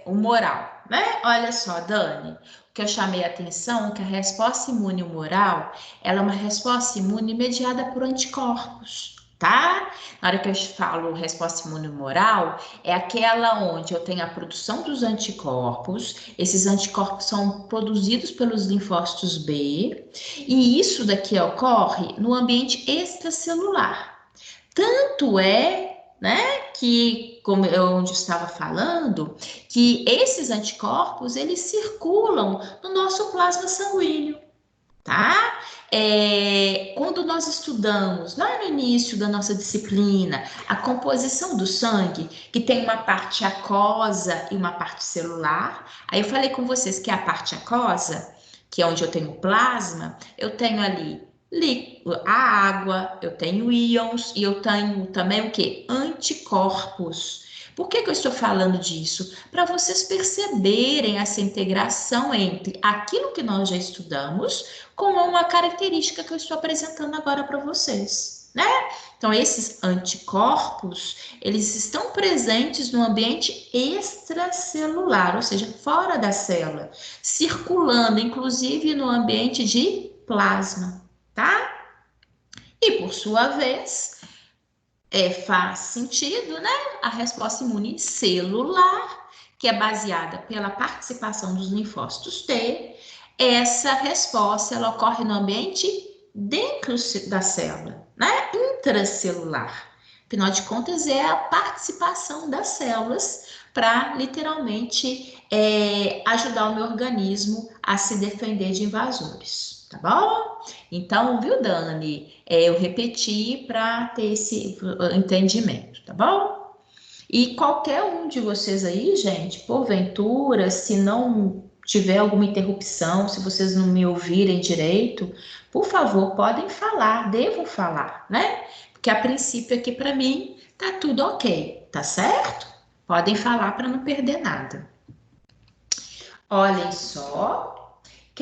humoral, né? Olha só, Dani, o que eu chamei a atenção é que a resposta imune humoral, ela é uma resposta imune mediada por anticorpos, tá? Na hora que eu falo resposta imune humoral, é aquela onde eu tenho a produção dos anticorpos, esses anticorpos são produzidos pelos linfócitos B, e isso daqui ocorre no ambiente extracelular. Tanto é, né, que, como eu onde estava falando, que esses anticorpos, eles circulam no nosso plasma sanguíneo, tá? Quando nós estudamos, lá no início da nossa disciplina, a composição do sangue, que tem uma parte aquosa e uma parte celular, aí eu falei com vocês que a parte aquosa, que é onde eu tenho plasma, eu tenho ali a água, eu tenho íons e eu tenho também o que? Anticorpos. Por que eu estou falando disso? Para vocês perceberem essa integração entre aquilo que nós já estudamos com uma característica que eu estou apresentando agora para vocês, né? Então, esses anticorpos, eles estão presentes no ambiente extracelular, ou seja, fora da célula, circulando, inclusive no ambiente de plasma, tá? E, por sua vez, faz sentido, né? A resposta imune celular, que é baseada pela participação dos linfócitos T, essa resposta ela ocorre no ambiente dentro da célula, né? Intracelular. Afinal de contas, é a participação das células para literalmente ajudar o meu organismo a se defender de invasores, tá bom? Então, viu, Dani? Eu repeti para ter esse entendimento, tá bom? E qualquer um de vocês aí, gente, porventura, se não tiver alguma interrupção, se vocês não me ouvirem direito, por favor, podem falar, devam falar, né? Porque a princípio aqui para mim tá tudo ok, tá certo? Podem falar para não perder nada. Olhem só.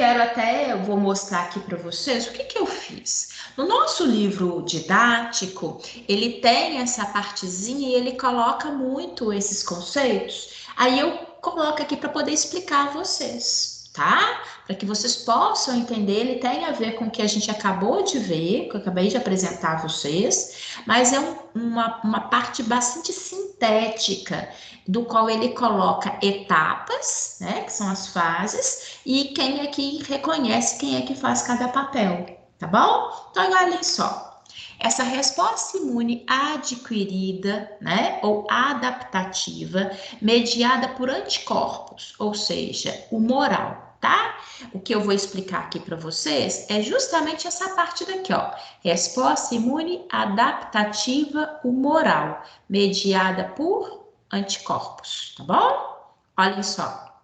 Eu vou mostrar aqui para vocês o que eu fiz. No nosso livro didático, ele tem essa partezinha e ele coloca muito esses conceitos. Aí eu coloco aqui para poder explicar a vocês, tá? Para que vocês possam entender, ele tem a ver com o que a gente acabou de ver, que eu acabei de apresentar a vocês, mas é uma parte bastante sintética, do qual ele coloca etapas, né, que são as fases, e quem é que reconhece quem é que faz cada papel, tá bom? Então, olhem só. Essa resposta imune adquirida, né, ou adaptativa, mediada por anticorpos, ou seja, humoral, tá? O que eu vou explicar aqui para vocês é justamente essa parte daqui, ó. Resposta imune adaptativa humoral, mediada por anticorpos, tá bom? Olhem só.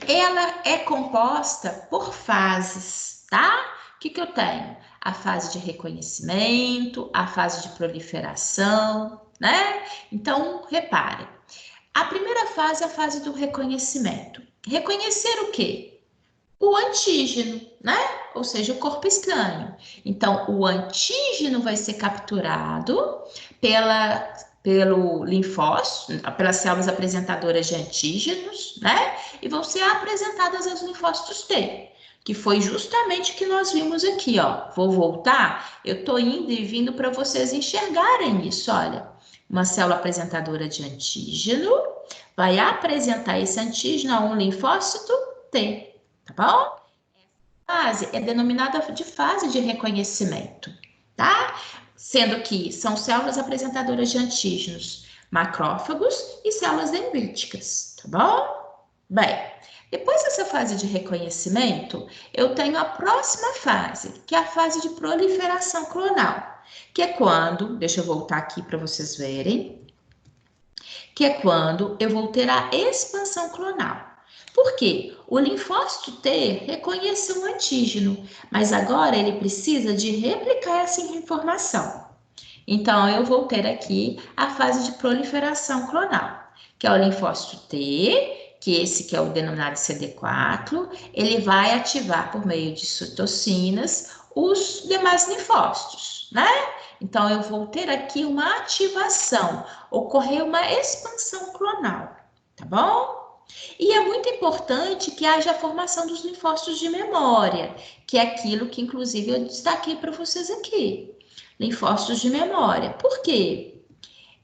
Ela é composta por fases, tá? O que eu tenho? A fase de reconhecimento, a fase de proliferação, né? Então, reparem. A primeira fase é a fase do reconhecimento. Reconhecer o quê? O antígeno, né? Ou seja, o corpo estranho. Então, o antígeno vai ser capturado pelo linfócito, pelas células apresentadoras de antígenos, né? E vão ser apresentadas aos linfócitos T, que foi justamente o que nós vimos aqui, ó. Vou voltar, eu tô indo e vindo para vocês enxergarem isso, olha. Uma célula apresentadora de antígeno vai apresentar esse antígeno a um linfócito T, tá bom? Essa fase é denominada de fase de reconhecimento, tá? Sendo que são células apresentadoras de antígenos, macrófagos e células dendríticas, tá bom? Bem, depois dessa fase de reconhecimento, eu tenho a próxima fase, que é a fase de proliferação clonal, que é quando, deixa eu voltar aqui para vocês verem, que é quando eu vou ter a expansão clonal. Por quê? O linfócito T reconheceu um antígeno, mas agora ele precisa de replicar essa informação. Então, eu vou ter aqui a fase de proliferação clonal, que é o linfócito T, que é o denominado CD4, ele vai ativar por meio de citocinas os demais linfócitos, né? Então, eu vou ter aqui uma ativação, ocorrer uma expansão clonal, tá bom? E é muito importante que haja a formação dos linfócitos de memória, que é aquilo que, inclusive, eu destaquei para vocês aqui. Linfócitos de memória. Por quê?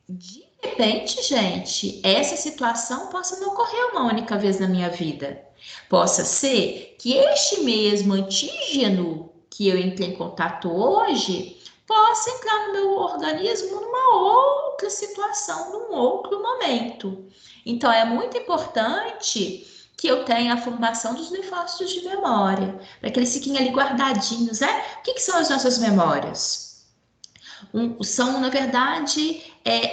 De repente, gente, essa situação possa não ocorrer uma única vez na minha vida. Possa ser que este mesmo antígeno que eu entrei em contato hoje possa entrar no meu organismo numa outra situação, num outro momento. Então, é muito importante que eu tenha a formação dos linfócitos de memória, para que eles fiquem ali guardadinhos, né? O que são as nossas memórias? São, na verdade,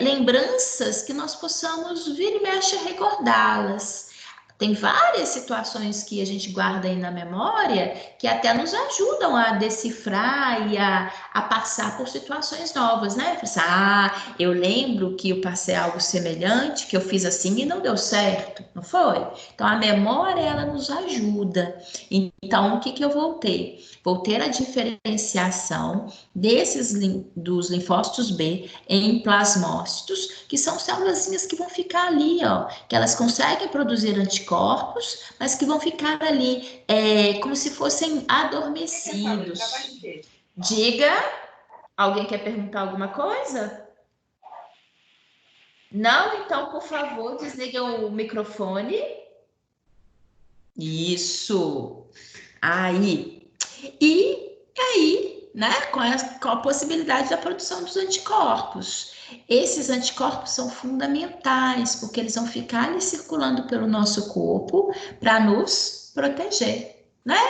lembranças que nós possamos vir e mexe recordá-las. Tem várias situações que a gente guarda aí na memória que até nos ajudam a decifrar e a passar por situações novas, né? Eu lembro que eu passei algo semelhante, que eu fiz assim e não deu certo, não foi? Então, a memória, ela nos ajuda. Então, o que eu vou ter? Vou ter a diferenciação dos linfócitos B em plasmócitos, que são células que vão ficar ali, ó, que elas conseguem produzir anticorpos, mas que vão ficar ali como se fossem adormecidos. Diga, alguém quer perguntar alguma coisa? Não? Então, por favor, desligue o microfone. Isso. Aí. E aí, né, com a possibilidade da produção dos anticorpos. Esses anticorpos são fundamentais, porque eles vão ficar ali circulando pelo nosso corpo para nos proteger, né?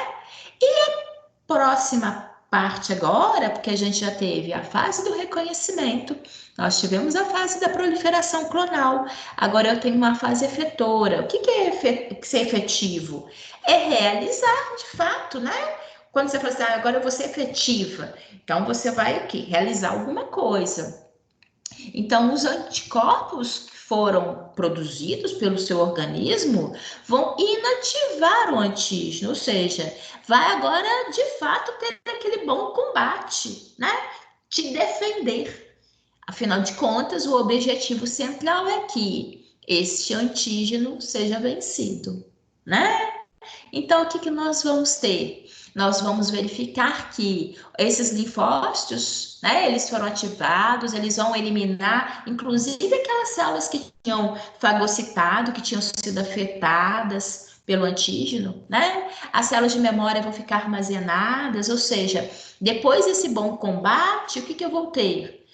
E a próxima parte agora, porque a gente já teve a fase do reconhecimento, nós tivemos a fase da proliferação clonal, agora eu tenho uma fase efetora. O que é ser efetivo? É realizar, de fato, né? Quando você fala assim, agora eu vou ser efetiva, então você vai o quê? Realizar alguma coisa. Então, os anticorpos que foram produzidos pelo seu organismo vão inativar o antígeno, ou seja, vai agora, de fato, ter aquele bom combate, né? Te defender. Afinal de contas, o objetivo central é que este antígeno seja vencido, né? Então, o que nós vamos ter? Nós vamos verificar que esses linfócitos, né, eles foram ativados, eles vão eliminar, inclusive aquelas células que tinham fagocitado, que tinham sido afetadas pelo antígeno, né? As células de memória vão ficar armazenadas, ou seja, depois desse bom combate, o que eu vou ter?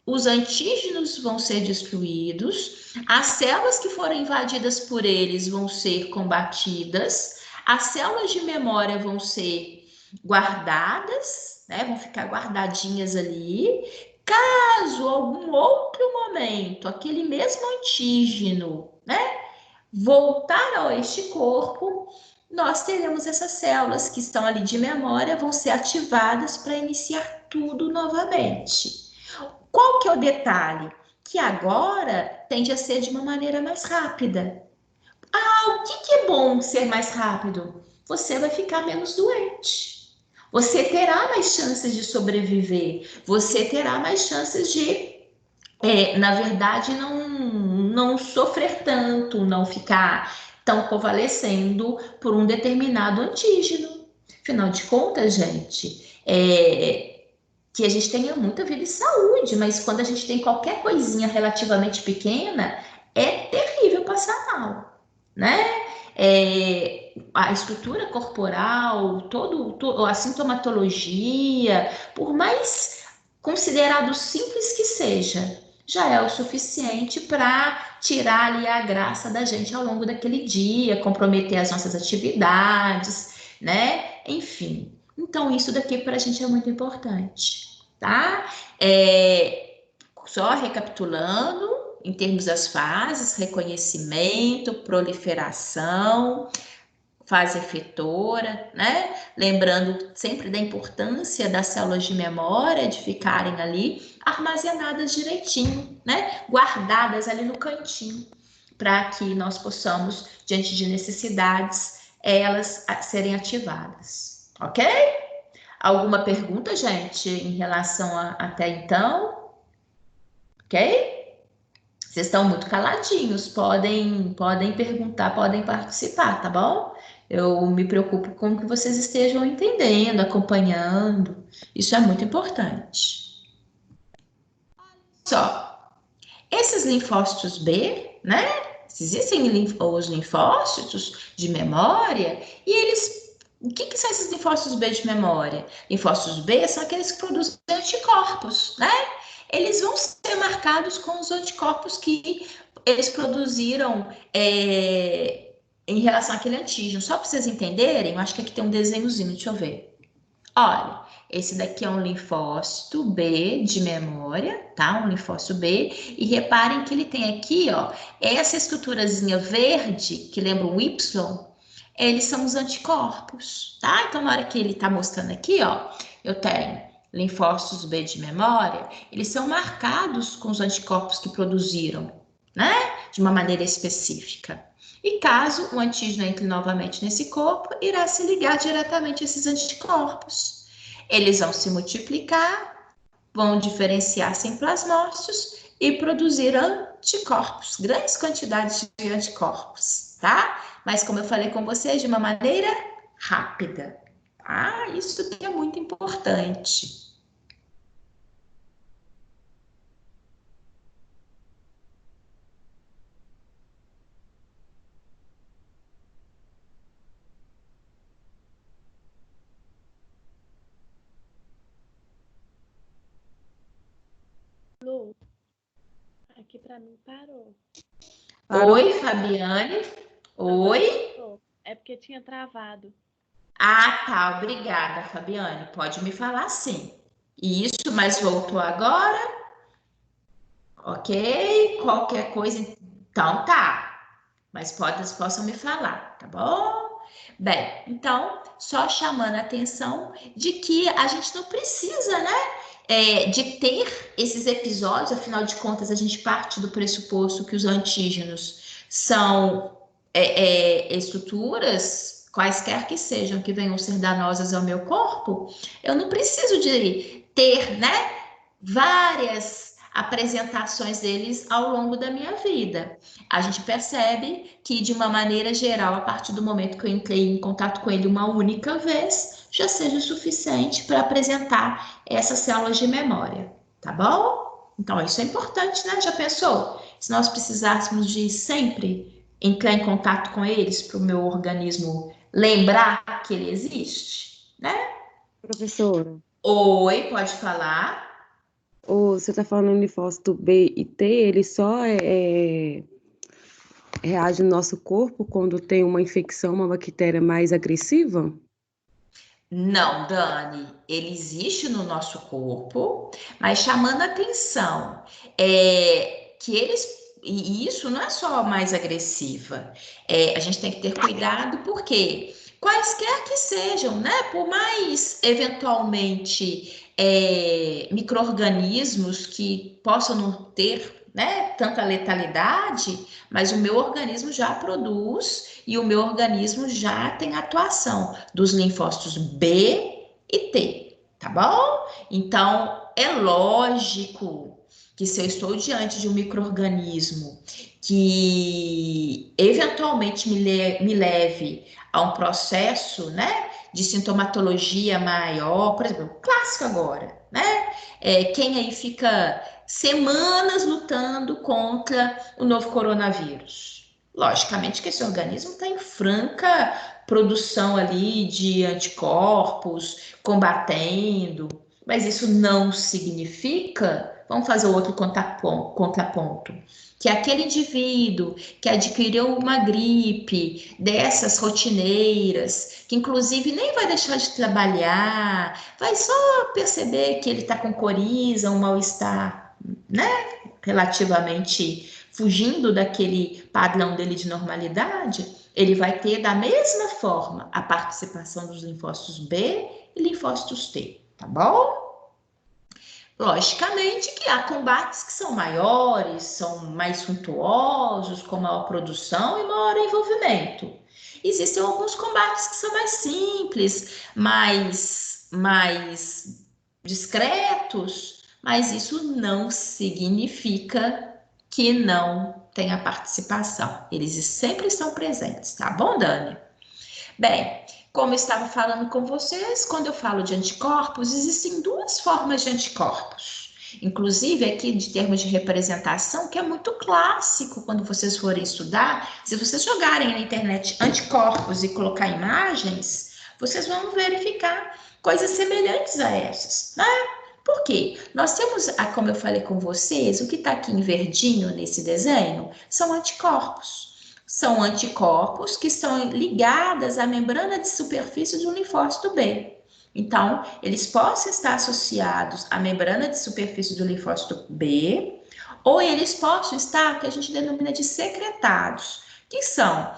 Os antígenos vão ser destruídos, as células que foram invadidas por eles vão ser combatidas, as células de memória vão ser guardadas, né? Vão ficar guardadinhas ali. Caso algum outro momento, aquele mesmo antígeno, né, voltar a este corpo, nós teremos essas células que estão ali de memória, vão ser ativadas para iniciar tudo novamente. Qual que é o detalhe? Que agora tende a ser de uma maneira mais rápida. O que é bom ser mais rápido? Você vai ficar menos doente. Você terá mais chances de sobreviver. Você terá mais chances de, na verdade, não sofrer tanto, não ficar tão convalescendo por um determinado antígeno. Afinal de contas, gente, que a gente tenha muita vida e saúde, mas quando a gente tem qualquer coisinha relativamente pequena, é terrível passar mal, né? A estrutura corporal, a sintomatologia, por mais considerado simples que seja, já é o suficiente para tirar ali a graça da gente ao longo daquele dia, comprometer as nossas atividades, né? Enfim. Então, isso daqui para a gente é muito importante, tá? Só recapitulando, em termos das fases, reconhecimento, proliferação, fase efetora, né? Lembrando sempre da importância das células de memória, de ficarem ali armazenadas direitinho, né? Guardadas ali no cantinho, para que nós possamos, diante de necessidades, elas serem ativadas, ok? Alguma pergunta, gente, em relação até então? Ok? Vocês estão muito caladinhos, podem perguntar, podem participar, tá bom? Eu me preocupo com que vocês estejam entendendo, acompanhando. Isso é muito importante. Só, esses linfócitos B, né? Existem os linfócitos de memória e eles. O que são esses linfócitos B de memória? Linfócitos B são aqueles que produzem anticorpos, né? Eles vão ser marcados com os anticorpos que eles produziram em relação àquele antígeno. Só para vocês entenderem, eu acho que aqui tem um desenhozinho, deixa eu ver. Olha, esse daqui é um linfócito B de memória, tá? Um linfócito B. E reparem que ele tem aqui, ó, essa estruturazinha verde, que lembra um Y, eles são os anticorpos, tá? Então, na hora que ele tá mostrando aqui, ó, eu tenho linfócitos B de memória, eles são marcados com os anticorpos que produziram, né? De uma maneira específica. E caso o antígeno entre novamente nesse corpo, irá se ligar diretamente a esses anticorpos. Eles vão se multiplicar, vão diferenciar-se em plasmócitos e produzir anticorpos, grandes quantidades de anticorpos, tá? Mas como eu falei com vocês, de uma maneira rápida, tá? Isso que é muito importante. Lu, aqui pra mim parou. Parou? Oi, Fabiane. Oi. Voltou. É porque tinha travado. Ah, tá. Obrigada, Fabiane. Pode me falar sim. Isso, mas voltou agora? Ok? Qualquer coisa, então tá. Mas possam me falar, tá bom? Bem, então, só chamando a atenção de que a gente não precisa, né, de ter esses episódios, afinal de contas, a gente parte do pressuposto que os antígenos são estruturas, quaisquer que sejam, que venham ser danosas ao meu corpo, eu não preciso de ter, né, várias apresentações deles ao longo da minha vida. A gente percebe que, de uma maneira geral, a partir do momento que eu entrei em contato com ele uma única vez, já seja o suficiente para apresentar essas células de memória, tá bom? Então, isso é importante, né? Já pensou? Se nós precisássemos de sempre entrar em contato com eles para o meu organismo lembrar que ele existe, né? Professora, Oi, pode falar? você está falando linfócito B e T, ele só reage no nosso corpo quando tem uma infecção, uma bactéria mais agressiva? Não, Dani, ele existe no nosso corpo, mas chamando a atenção que e isso não é só mais agressiva, a gente tem que ter cuidado porque quaisquer que sejam, né, por mais eventualmente micro-organismos que possam não ter, né, tanta letalidade, mas o meu organismo já produz e o meu organismo já tem atuação dos linfócitos B e T, tá bom? Então, é lógico que se eu estou diante de um micro-organismo que eventualmente me leve a um processo, né, de sintomatologia maior, por exemplo, clássico agora, né? Quem aí fica semanas lutando contra o novo coronavírus? Logicamente que esse organismo está em franca produção ali de anticorpos, combatendo, mas isso não significa, vamos fazer outro contraponto, que aquele indivíduo que adquiriu uma gripe dessas rotineiras, que inclusive nem vai deixar de trabalhar, vai só perceber que ele está com coriza, um mal-estar, né, relativamente fugindo daquele padrão dele de normalidade, ele vai ter da mesma forma a participação dos linfócitos B e linfócitos T, tá bom? Logicamente que há combates que são maiores, são mais suntuosos, com maior produção e maior envolvimento. Existem alguns combates que são mais simples, mais discretos, mas isso não significa que não tenha participação. Eles sempre estão presentes, tá bom, Dani? Bem, como eu estava falando com vocês, quando eu falo de anticorpos, existem duas formas de anticorpos. Inclusive, aqui de termos de representação, que é muito clássico quando vocês forem estudar, se vocês jogarem na internet anticorpos e colocar imagens, vocês vão verificar coisas semelhantes a essas, né? Por quê? Nós temos, como eu falei com vocês, o que está aqui em verdinho nesse desenho são anticorpos. São anticorpos que estão ligados à membrana de superfície do linfócito B. Então, eles possam estar associados à membrana de superfície do linfócito B, ou eles possam estar, que a gente denomina de secretados, que são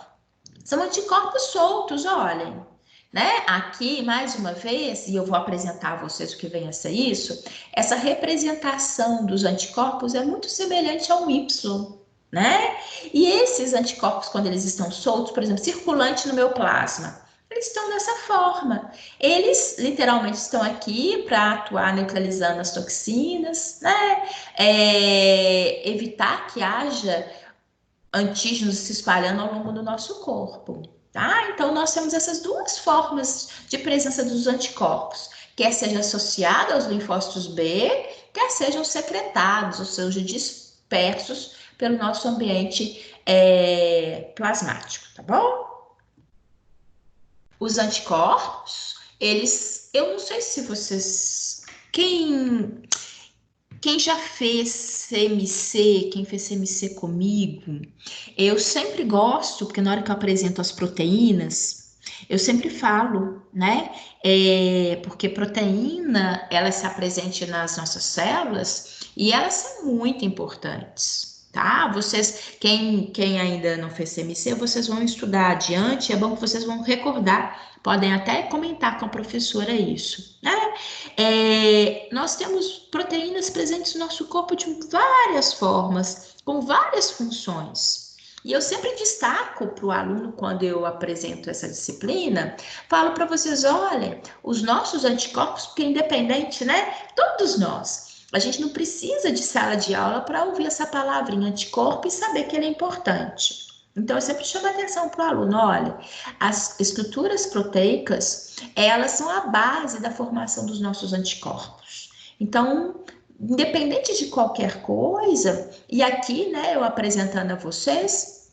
anticorpos soltos, olhem. Né? Aqui, mais uma vez, e eu vou apresentar a vocês o que vem a ser isso, essa representação dos anticorpos é muito semelhante ao Y, né? E esses anticorpos, quando eles estão soltos, por exemplo, circulante no meu plasma, eles estão dessa forma. Eles literalmente estão aqui para atuar neutralizando as toxinas, né? Evitar que haja antígenos se espalhando ao longo do nosso corpo. Tá? Então, nós temos essas duas formas de presença dos anticorpos, quer seja associado aos linfócitos B, quer sejam secretados, ou seja, dispersos pelo nosso ambiente plasmático, tá bom? Os anticorpos, eu não sei se vocês, quem já fez CMC, quem fez CMC comigo, eu sempre gosto, porque na hora que eu apresento as proteínas, eu sempre falo, né? Porque proteína, ela está presente nas nossas células e elas são muito importantes, tá? Vocês, quem ainda não fez CMC, vocês vão estudar adiante, é bom que vocês vão recordar, podem até comentar com a professora isso, né? Nós temos proteínas presentes no nosso corpo de várias formas, com várias funções. E eu sempre destaco para o aluno, quando eu apresento essa disciplina, falo para vocês, olha, os nossos anticorpos, porque independente, né? Todos nós, a gente não precisa de sala de aula para ouvir essa palavrinha anticorpo e saber que ele é importante. Então, eu sempre chamo a atenção para o aluno, olha, as estruturas proteicas, elas são a base da formação dos nossos anticorpos. Então, independente de qualquer coisa, e aqui, né, eu apresentando a vocês,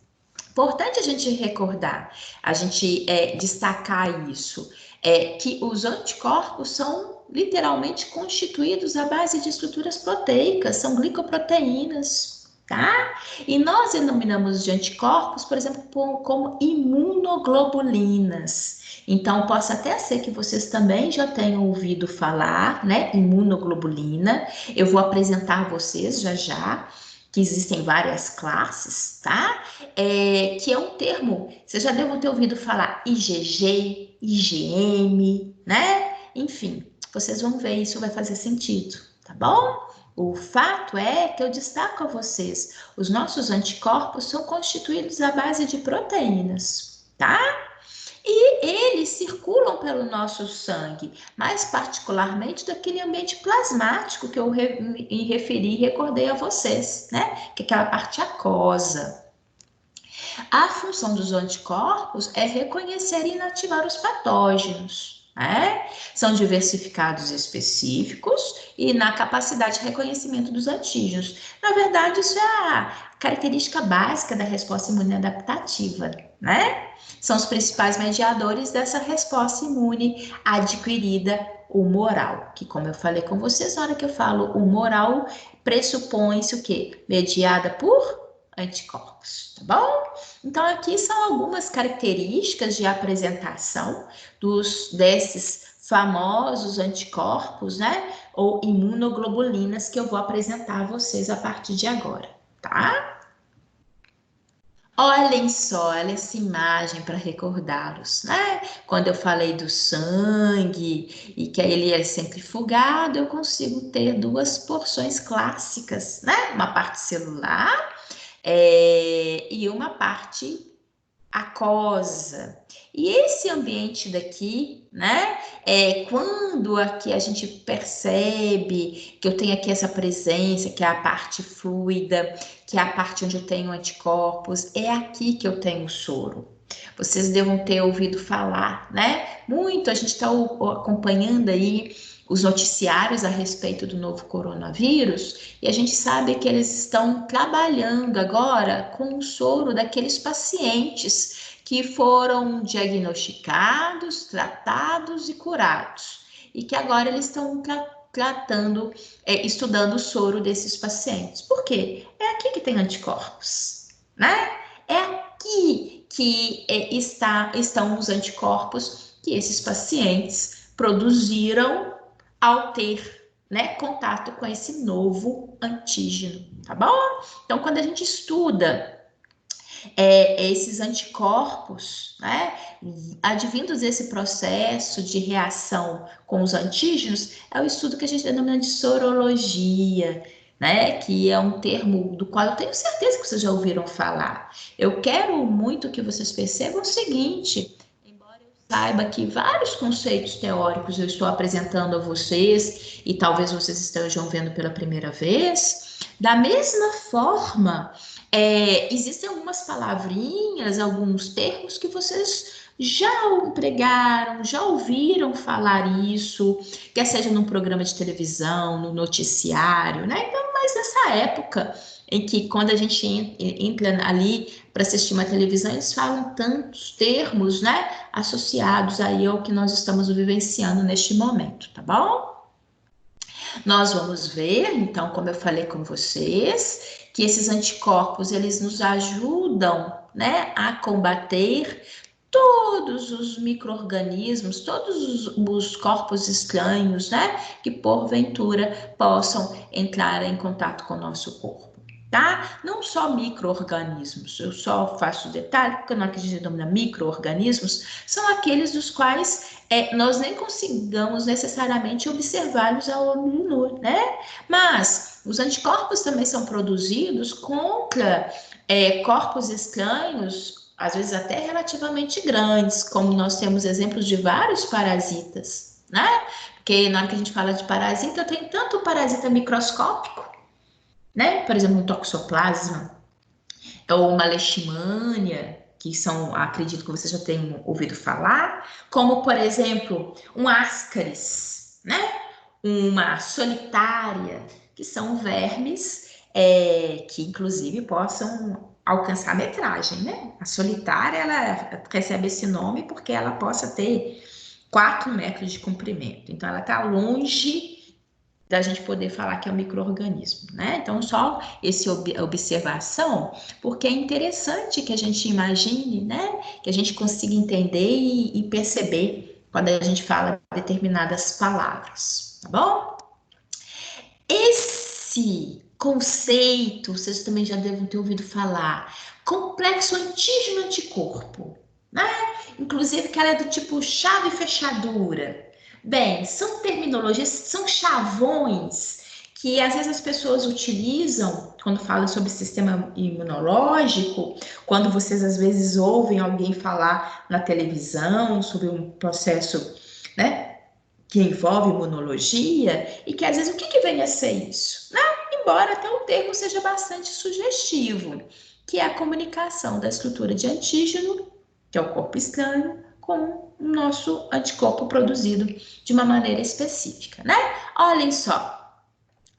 importante a gente recordar, a gente destacar isso, que os anticorpos são literalmente constituídos à base de estruturas proteicas, são glicoproteínas, tá? E nós denominamos de anticorpos, por exemplo, como imunoglobulinas. Então, possa até ser que vocês também já tenham ouvido falar, né? Imunoglobulina. Eu vou apresentar a vocês já, que existem várias classes, tá? Que é um termo, vocês já devem ter ouvido falar IgG, IgM, né? Enfim, vocês vão ver, isso vai fazer sentido, tá bom? O fato é que eu destaco a vocês, os nossos anticorpos são constituídos à base de proteínas, tá? E eles circulam pelo nosso sangue, mais particularmente daquele ambiente plasmático que eu me referi e recordei a vocês, né? Que é aquela parte aquosa. A função dos anticorpos é reconhecer e inativar os patógenos, né? São diversificados específicos e na capacidade de reconhecimento dos antígenos. Na verdade, isso é a característica básica da resposta imune adaptativa, né? São os principais mediadores dessa resposta imune adquirida humoral, que, como eu falei com vocês, na hora que eu falo humoral, pressupõe-se o quê? Mediada por anticorpos, tá bom? Então, aqui são algumas características de apresentação desses famosos anticorpos, né? Ou imunoglobulinas que eu vou apresentar a vocês a partir de agora, tá? Olhem só, olha essa imagem para recordá-los, né? Quando eu falei do sangue e que ele é centrifugado, eu consigo ter duas porções clássicas, né? Uma parte celular, e uma parte aquosa. E esse ambiente daqui, né? Quando aqui a gente percebe que eu tenho aqui essa presença, que é a parte fluida, que é a parte onde eu tenho anticorpos, é aqui que eu tenho soro. Vocês devam ter ouvido falar, né? Muito, a gente está acompanhando aí os noticiários a respeito do novo coronavírus, e a gente sabe que eles estão trabalhando agora com o soro daqueles pacientes que foram diagnosticados, tratados e curados, e que agora eles estão tratando, estudando o soro desses pacientes. Por quê? É aqui que tem anticorpos, né? É aqui que estão os anticorpos que esses pacientes produziram ao ter, né, contato com esse novo antígeno, tá bom? Então, quando a gente estuda esses anticorpos, né, advindos desse processo de reação com os antígenos, é o estudo que a gente denomina de sorologia, né, que é um termo do qual eu tenho certeza que vocês já ouviram falar. Eu quero muito que vocês percebam o seguinte: saiba que vários conceitos teóricos eu estou apresentando a vocês e talvez vocês estejam vendo pela primeira vez. Da mesma forma, existem algumas palavrinhas, alguns termos que vocês já empregaram, já ouviram falar isso, quer seja num programa de televisão, no noticiário, né? Então, mas nessa época em que quando a gente entra ali para assistir uma televisão, eles falam tantos termos, né, associados aí ao que nós estamos vivenciando neste momento, tá bom? Nós vamos ver, então, como eu falei com vocês, que esses anticorpos, eles nos ajudam, né, a combater todos os micro-organismos, todos os corpos estranhos, né, que porventura possam entrar em contato com o nosso corpo. Tá? Não só micro-organismos, eu só faço detalhe, porque não acredito em denominar micro-organismos, são aqueles dos quais nós nem consigamos necessariamente observá-los a olho nu, né? Mas os anticorpos também são produzidos contra corpos estranhos, às vezes até relativamente grandes, como nós temos exemplos de vários parasitas, né? Porque na hora que a gente fala de parasita, eu tenho tanto parasita microscópico, né? Por exemplo, um toxoplasma ou uma leishmania, que são, acredito que vocês já tenham ouvido falar, como, por exemplo, um ascaris, né? Uma solitária, que são vermes que, inclusive, possam alcançar metragem, né? A solitária, ela recebe esse nome porque ela possa ter 4 metros de comprimento. Então, ela está longe da gente poder falar que é um micro-organismo, né? Então, só essa observação, porque é interessante que a gente imagine, né? Que a gente consiga entender e perceber quando a gente fala determinadas palavras, tá bom? Esse conceito, vocês também já devem ter ouvido falar, complexo antígeno-anticorpo, né? Inclusive que ela é do tipo chave e fechadura. Bem, são terminologias, são chavões que às vezes as pessoas utilizam quando falam sobre sistema imunológico, quando vocês às vezes ouvem alguém falar na televisão sobre um processo, né, que envolve imunologia, e que às vezes o que vem a ser isso? Né? Embora até o termo seja bastante sugestivo, que é a comunicação da estrutura de antígeno, que é o corpo estranho, com o nosso anticorpo produzido de uma maneira específica, né? Olhem só,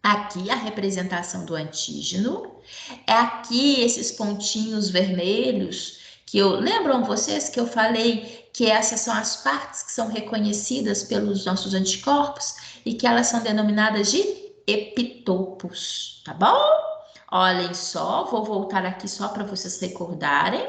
aqui a representação do antígeno, é aqui esses pontinhos vermelhos, que lembram vocês que eu falei que essas são as partes que são reconhecidas pelos nossos anticorpos e que elas são denominadas de epitopos, tá bom? Olhem só, vou voltar aqui só para vocês recordarem.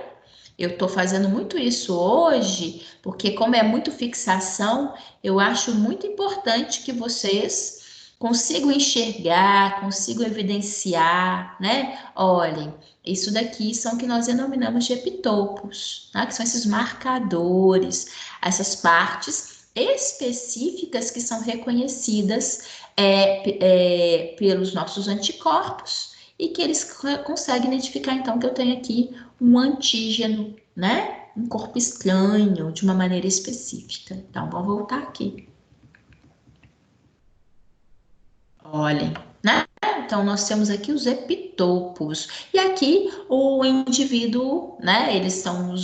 Eu estou fazendo muito isso hoje, porque como é muito fixação, eu acho muito importante que vocês consigo enxergar, consigo evidenciar, né? Olhem, isso daqui são o que nós denominamos de epitopos, tá? Que são esses marcadores, essas partes específicas que são reconhecidas pelos nossos anticorpos e que eles conseguem identificar, então, que eu tenho aqui um antígeno, né? Um corpo estranho, de uma maneira específica. Então, vamos voltar aqui. Olhem, né? Então, nós temos aqui os epitopos. E aqui, o indivíduo, né? Eles estão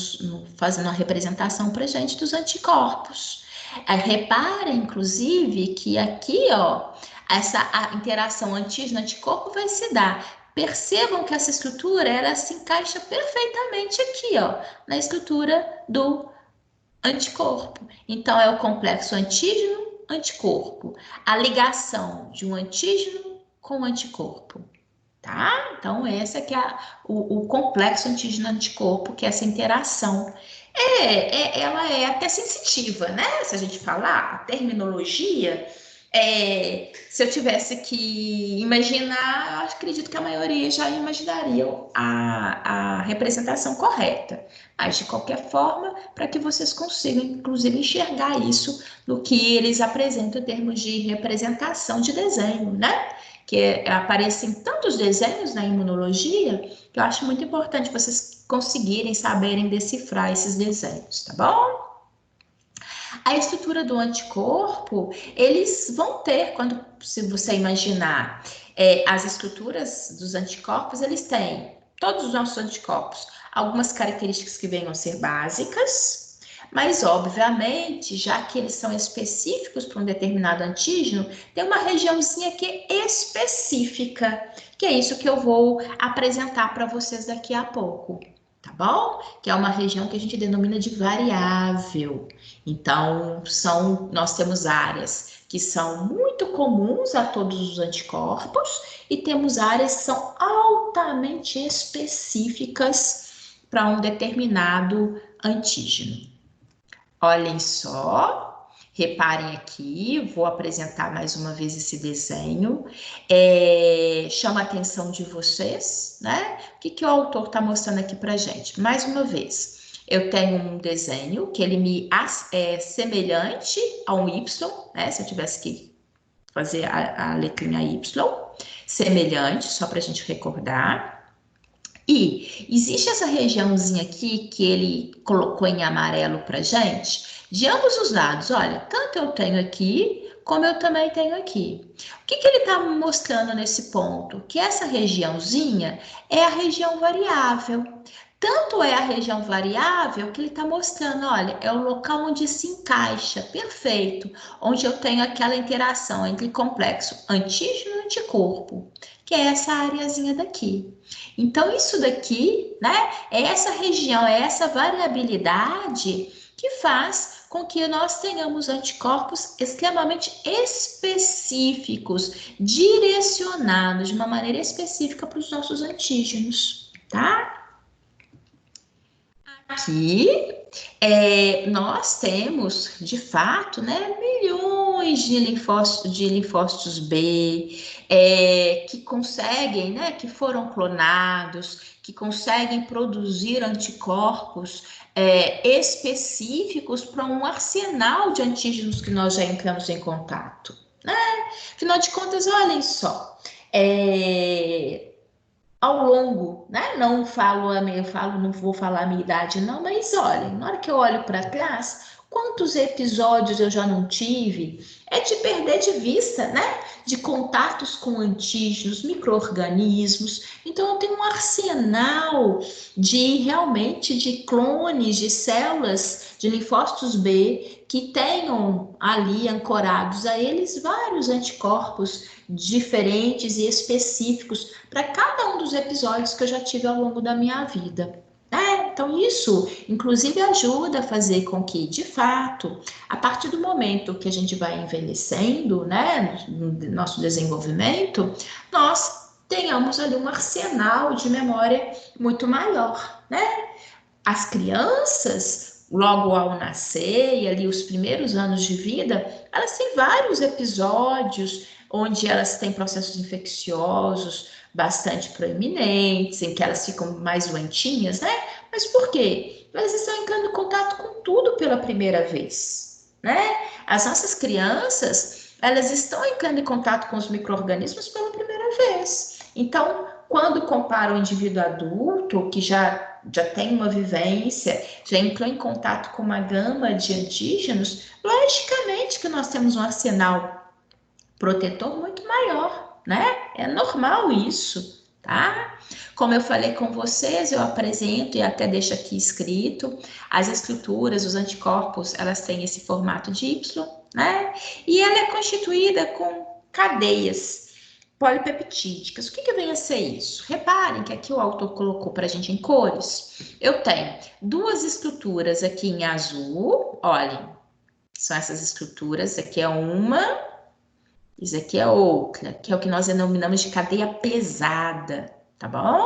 fazendo a representação para gente dos anticorpos. Reparem, inclusive, que aqui, ó, a interação antígeno-anticorpo vai se dar. Percebam que essa estrutura, ela se encaixa perfeitamente aqui, ó, na estrutura do anticorpo. Então, é o complexo antígeno-anticorpo. A ligação de um antígeno com um anticorpo, tá? Então, esse aqui é o complexo antígeno-anticorpo, que é essa interação. Ela é até sensitiva, né? Se a gente falar, a terminologia... se eu tivesse que imaginar, eu acredito que a maioria já imaginaria a representação correta. Mas, de qualquer forma, para que vocês consigam, inclusive, enxergar isso no que eles apresentam em termos de representação de desenho, né? Que aparecem tantos desenhos na imunologia, que eu acho muito importante vocês conseguirem saberem decifrar esses desenhos, tá bom? A estrutura do anticorpo, eles vão ter, se você imaginar, as estruturas dos anticorpos, eles têm, todos os nossos anticorpos, algumas características que venham a ser básicas, mas, obviamente, já que eles são específicos para um determinado antígeno, tem uma regiãozinha que é específica, que é isso que eu vou apresentar para vocês daqui a pouco. Tá bom? Que é uma região que a gente denomina de variável. Então, nós temos áreas que são muito comuns a todos os anticorpos e temos áreas que são altamente específicas para um determinado antígeno. Olhem só, reparem aqui, vou apresentar mais uma vez esse desenho. Chama a atenção de vocês, né? O que o autor está mostrando aqui para gente? Mais uma vez, eu tenho um desenho que ele é semelhante a um Y, né? Se eu tivesse que fazer a letrinha Y, semelhante, só para a gente recordar. E existe essa regiãozinha aqui que ele colocou em amarelo para gente, de ambos os lados. Olha, tanto eu tenho aqui, como eu também tenho aqui. O que ele está mostrando nesse ponto? Que essa regiãozinha é a região variável. Tanto é a região variável que ele está mostrando, olha, é o local onde se encaixa, perfeito, onde eu tenho aquela interação entre complexo antígeno e anticorpo, que é essa areazinha daqui. Então, isso daqui, né, é essa região, é essa variabilidade que faz com que nós tenhamos anticorpos extremamente específicos, direcionados de uma maneira específica para os nossos antígenos, tá? Aqui, nós temos, de fato, né, milhões de linfócitos B, que conseguem, né, que foram clonados, que conseguem produzir anticorpos específicos para um arsenal de antígenos que nós já entramos em contato, né? Afinal de contas, olhem só, ao longo, né? Não vou falar a minha idade não, mas olhem, na hora que eu olho para trás, quantos episódios eu já não tive? É de perder de vista, né? De contatos com antígenos, micro-organismos. Então, eu tenho um arsenal realmente de clones, de células, de linfócitos B, que tenham ali ancorados a eles vários anticorpos diferentes e específicos para cada um dos episódios que eu já tive ao longo da minha vida. Então, isso, inclusive, ajuda a fazer com que, de fato, a partir do momento que a gente vai envelhecendo, né, no nosso desenvolvimento, nós tenhamos ali um arsenal de memória muito maior, né? As crianças, logo ao nascer e ali os primeiros anos de vida, elas têm vários episódios onde elas têm processos infecciosos bastante proeminentes, em que elas ficam mais doentinhas, né? Mas por quê? Elas estão entrando em contato com tudo pela primeira vez, né? As nossas crianças, elas estão entrando em contato com os micro-organismos pela primeira vez. Então, quando compara o indivíduo adulto, que já tem uma vivência, já entrou em contato com uma gama de antígenos, logicamente que nós temos um arsenal protetor muito maior, né? É normal isso, tá? Como eu falei com vocês, eu apresento e até deixo aqui escrito, as estruturas, os anticorpos, elas têm esse formato de Y, né? E ela é constituída com cadeias polipeptídicas. O que vem a ser isso? Reparem que aqui o autor colocou para a gente em cores. Eu tenho duas estruturas aqui em azul, olhem, são essas estruturas, aqui é uma, isso aqui é outra, que é o que nós denominamos de cadeia pesada, tá bom?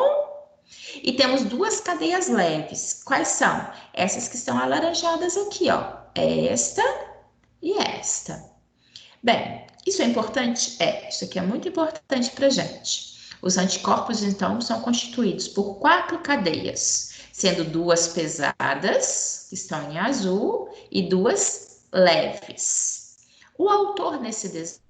E temos duas cadeias leves. Quais são? Essas que estão alaranjadas aqui, ó. Esta e esta. Bem, isso é importante? Isso aqui é muito importante para a gente. Os anticorpos, então, são constituídos por 4 cadeias, sendo 2 pesadas, que estão em azul, e 2 leves. O autor, nesse desenho,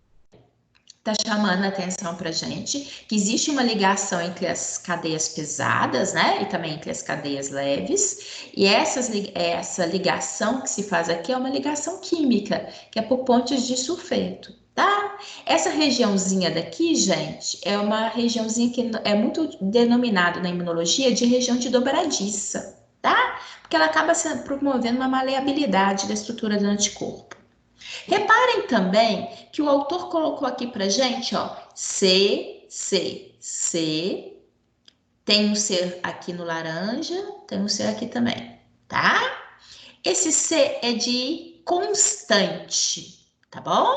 está chamando a atenção para a gente que existe uma ligação entre as cadeias pesadas, né, e também entre as cadeias leves, e essa ligação que se faz aqui é uma ligação química, que é por pontes de sulfeto, tá? Essa regiãozinha daqui, gente, é uma regiãozinha que é muito denominada na imunologia de região de dobradiça, tá? Porque ela acaba promovendo uma maleabilidade da estrutura do anticorpo. Reparem também que o autor colocou aqui pra gente, ó, C, tem um C aqui no laranja, tem um C aqui também, tá? Esse C é de constante, tá bom?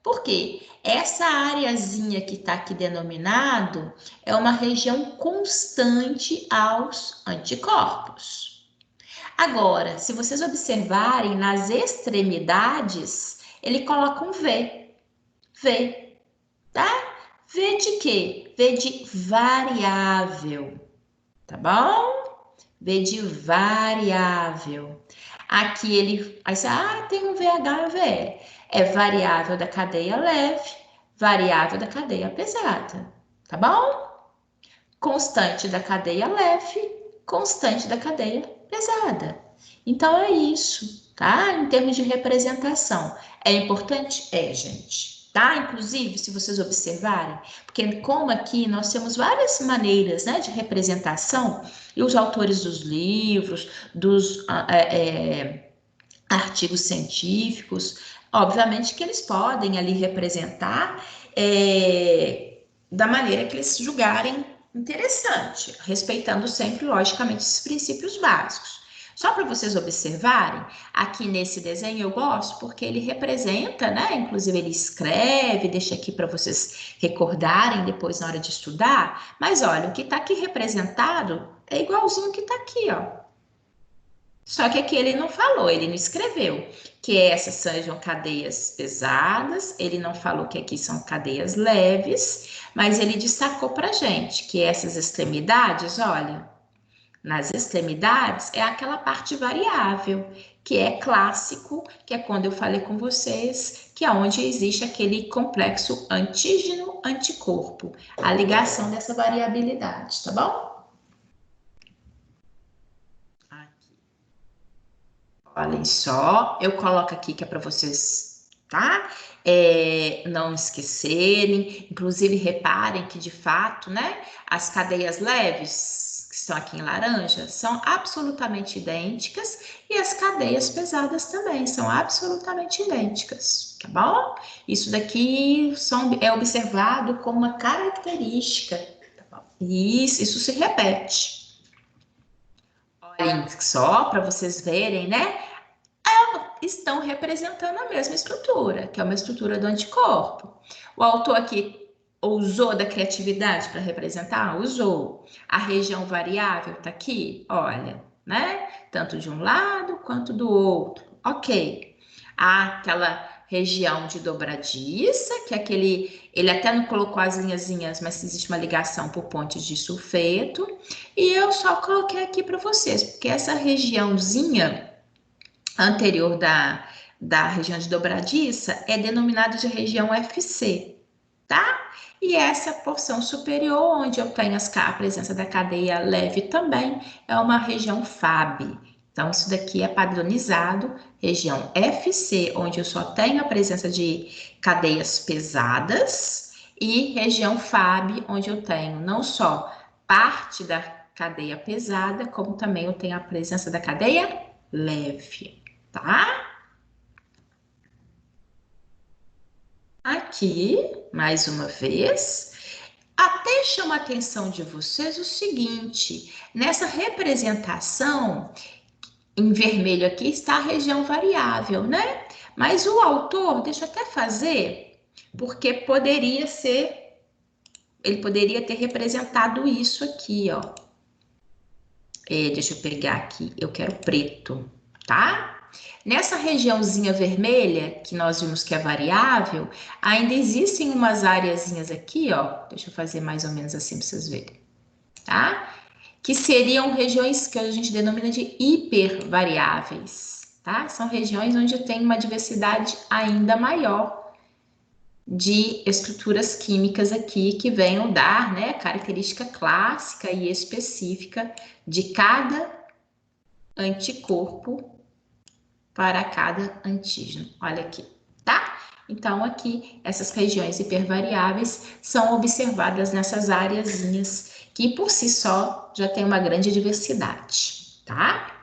Por quê? Essa areazinha que tá aqui denominado é uma região constante aos anticorpos. Agora, se vocês observarem nas extremidades, ele coloca um V, tá? V de quê? V de variável, tá bom? V de variável. Aqui ele, aí você, tem um VH e um VL. É variável da cadeia leve, variável da cadeia pesada, tá bom? Constante da cadeia leve, constante da cadeia pesada. Então é isso, tá? Em termos de representação. É importante? gente. Tá? Inclusive, se vocês observarem, porque como aqui nós temos várias maneiras, né, de representação, e os autores dos livros, dos artigos científicos, obviamente que eles podem ali representar da maneira que eles julgarem interessante, respeitando sempre, logicamente, esses princípios básicos. Só para vocês observarem, aqui nesse desenho eu gosto porque ele representa, né? Inclusive ele escreve, deixa aqui para vocês recordarem depois na hora de estudar. Mas olha, o que está aqui representado é igualzinho o que está aqui, ó. Só que aqui ele não falou, ele não escreveu que essas sejam cadeias pesadas, ele não falou que aqui são cadeias leves, mas ele destacou para gente que essas extremidades, olha, nas extremidades é aquela parte variável, que é clássico, que é quando eu falei com vocês, que é onde existe aquele complexo antígeno-anticorpo, a ligação dessa variabilidade, tá bom? Olhem só, eu coloco aqui que é para vocês, tá? Não esquecerem, inclusive reparem que de fato, né, as cadeias leves, que estão aqui em laranja, são absolutamente idênticas e as cadeias pesadas também são absolutamente idênticas, tá bom? Isso daqui é observado como uma característica, tá bom? E isso se repete. Olhem só para vocês verem, né? Estão representando a mesma estrutura, que é uma estrutura do anticorpo. O autor aqui usou da criatividade para representar? Usou. A região variável está aqui, olha, né? Tanto de um lado quanto do outro. Ok. Aquela região de dobradiça, que é aquele, ele até não colocou as linhazinhas, mas existe uma ligação por pontes de sulfeto, e eu só coloquei aqui para vocês, porque essa regiãozinha anterior da região de dobradiça é denominada de região FC, tá? E essa porção superior, onde eu tenho a presença da cadeia leve também, é uma região FAB. Então, isso daqui é padronizado, região FC, onde eu só tenho a presença de cadeias pesadas, e região FAB, onde eu tenho não só parte da cadeia pesada, como também eu tenho a presença da cadeia leve, tá? Aqui, mais uma vez, até chama a atenção de vocês o seguinte, nessa representação, em vermelho aqui está a região variável, né? Mas o autor, deixa eu até fazer, porque poderia ser, ele poderia ter representado isso aqui, ó. Deixa eu pegar aqui, eu quero preto, tá? Nessa regiãozinha vermelha, que nós vimos que é variável, ainda existem umas áreazinhas aqui, ó. Deixa eu fazer mais ou menos assim para vocês verem, tá? Que seriam regiões que a gente denomina de hipervariáveis, tá? São regiões onde tem uma diversidade ainda maior de estruturas químicas aqui que venham dar, né, característica clássica e específica de cada anticorpo para cada antígeno. Olha aqui, tá? Então, aqui, essas regiões hipervariáveis são observadas nessas áreazinhas que, por si só, já tem uma grande diversidade, tá?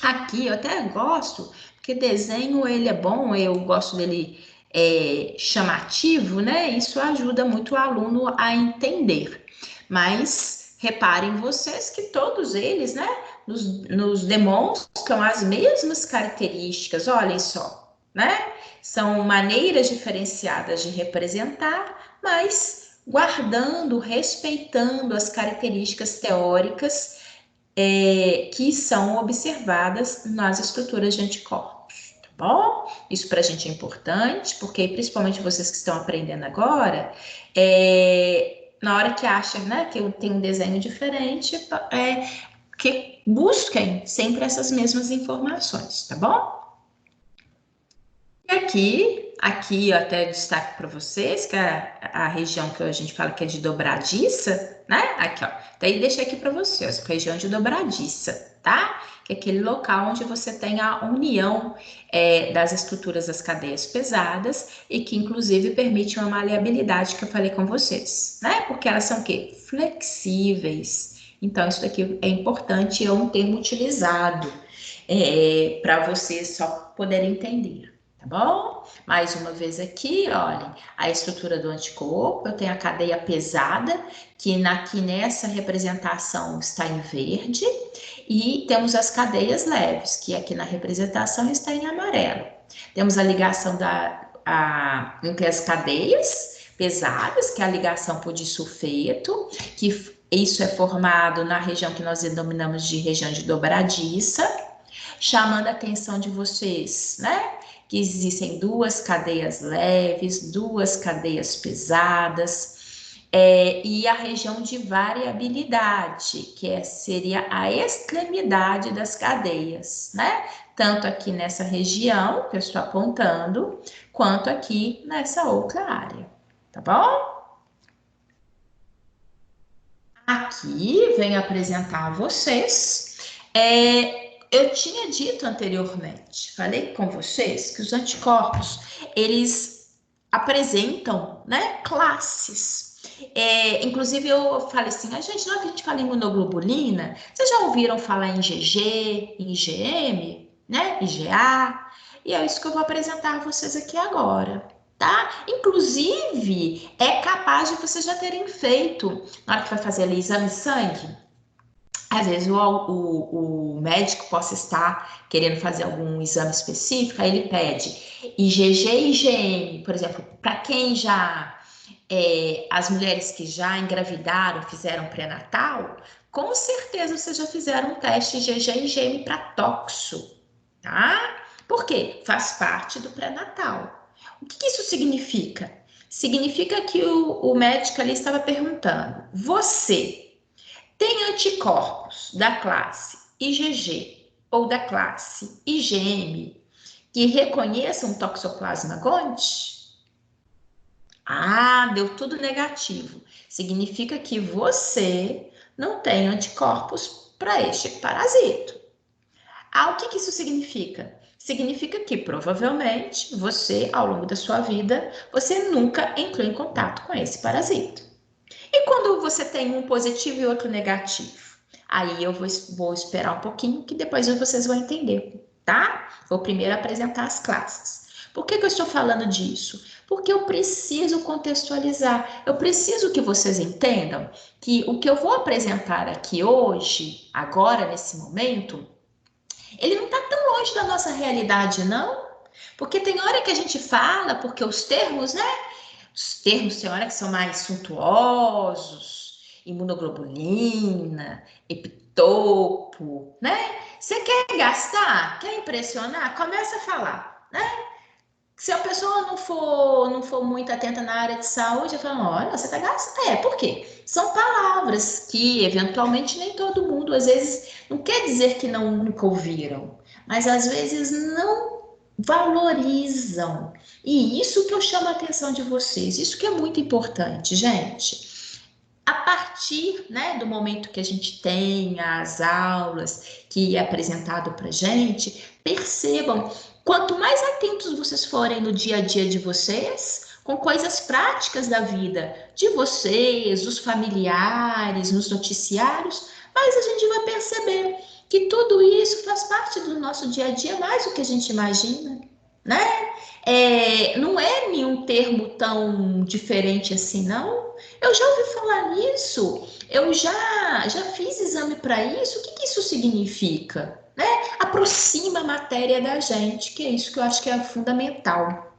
Aqui, eu até gosto, porque desenho, ele é bom, eu gosto dele chamativo, né? Isso ajuda muito o aluno a entender. Mas, reparem vocês que todos eles, né, nos demonstram as mesmas características, olhem só, né? São maneiras diferenciadas de representar, mas guardando, respeitando as características teóricas que são observadas nas estruturas de anticorpos, tá bom? Isso para a gente é importante, porque principalmente vocês que estão aprendendo agora, na hora que acham, né, que eu tenho um desenho diferente, que busquem sempre essas mesmas informações, tá bom? E aqui eu até destaco para vocês que a região que a gente fala que é de dobradiça, né? Aqui, ó. Daí deixei aqui para vocês, região de dobradiça, tá? Que é aquele local onde você tem a união das estruturas das cadeias pesadas e que inclusive permite uma maleabilidade que eu falei com vocês, né? Porque elas são o quê? Flexíveis. Então, isso daqui é importante, é um termo utilizado para vocês só poderem entender. Tá bom? Mais uma vez aqui, olhem, a estrutura do anticorpo, eu tenho a cadeia pesada, que aqui nessa representação está em verde, e temos as cadeias leves, que aqui na representação está em amarelo. Temos a ligação entre as cadeias pesadas, que é a ligação por disulfeto, que isso é formado na região que nós denominamos de região de dobradiça, chamando a atenção de vocês, né? Que existem duas cadeias leves, duas cadeias pesadas, e a região de variabilidade, que seria a extremidade das cadeias, né? Tanto aqui nessa região que eu estou apontando, quanto aqui nessa outra área, tá bom? Aqui venho apresentar a vocês eu tinha dito anteriormente, falei com vocês que os anticorpos, eles apresentam, né, classes. Inclusive, eu falei assim, gente, na hora que a gente fala em imunoglobulina, vocês já ouviram falar em IgG, em IgM, né, IgA? E é isso que eu vou apresentar a vocês aqui agora, tá? Inclusive, é capaz de vocês já terem feito, na hora que vai fazer ali exame de sangue, às vezes o médico possa estar querendo fazer algum exame específico, aí ele pede IgG e IgM, por exemplo, para quem já, as mulheres que já engravidaram, fizeram pré-natal, com certeza vocês já fizeram um teste IgG e IgM para toxo, tá? Por quê? Faz parte do pré-natal. O que isso significa? Significa que o médico ali estava perguntando: você tem anticorpos da classe IgG ou da classe IgM que reconheçam Toxoplasma gondii? Ah, deu tudo negativo. Significa que você não tem anticorpos para este parasito. Ah, o que isso significa? Significa que provavelmente você, ao longo da sua vida, você nunca entrou em contato com esse parasito. E quando você tem um positivo e outro negativo? Aí eu vou esperar um pouquinho, que depois vocês vão entender, tá? Vou primeiro apresentar as classes. Por que eu estou falando disso? Porque eu preciso contextualizar. Eu preciso que vocês entendam que o que eu vou apresentar aqui hoje, agora, nesse momento, ele não está tão longe da nossa realidade, não. Porque tem hora que a gente fala, porque os termos, né? Os termos tem hora que são mais suntuosos, imunoglobulina, epitopo, né? Você quer gastar? Quer impressionar? Começa a falar, né? Se a pessoa não for muito atenta na área de saúde, eu falo, olha, você está gastando. Por quê? São palavras que, eventualmente, nem todo mundo, às vezes, não quer dizer que nunca ouviram, mas às vezes não valorizam. E isso que eu chamo a atenção de vocês, isso que é muito importante, gente. A partir, né, do momento que a gente tem as aulas que é apresentado para gente, percebam, quanto mais atentos vocês forem no dia a dia de vocês, com coisas práticas da vida de vocês, os familiares, nos noticiários, mais a gente vai perceber que tudo isso faz parte do nosso dia a dia, mais do que a gente imagina, né? Não é nenhum termo tão diferente assim, não. Eu já ouvi falar nisso, eu já fiz exame para isso. O que isso significa? Né? Aproxima a matéria da gente, que é isso que eu acho que é fundamental.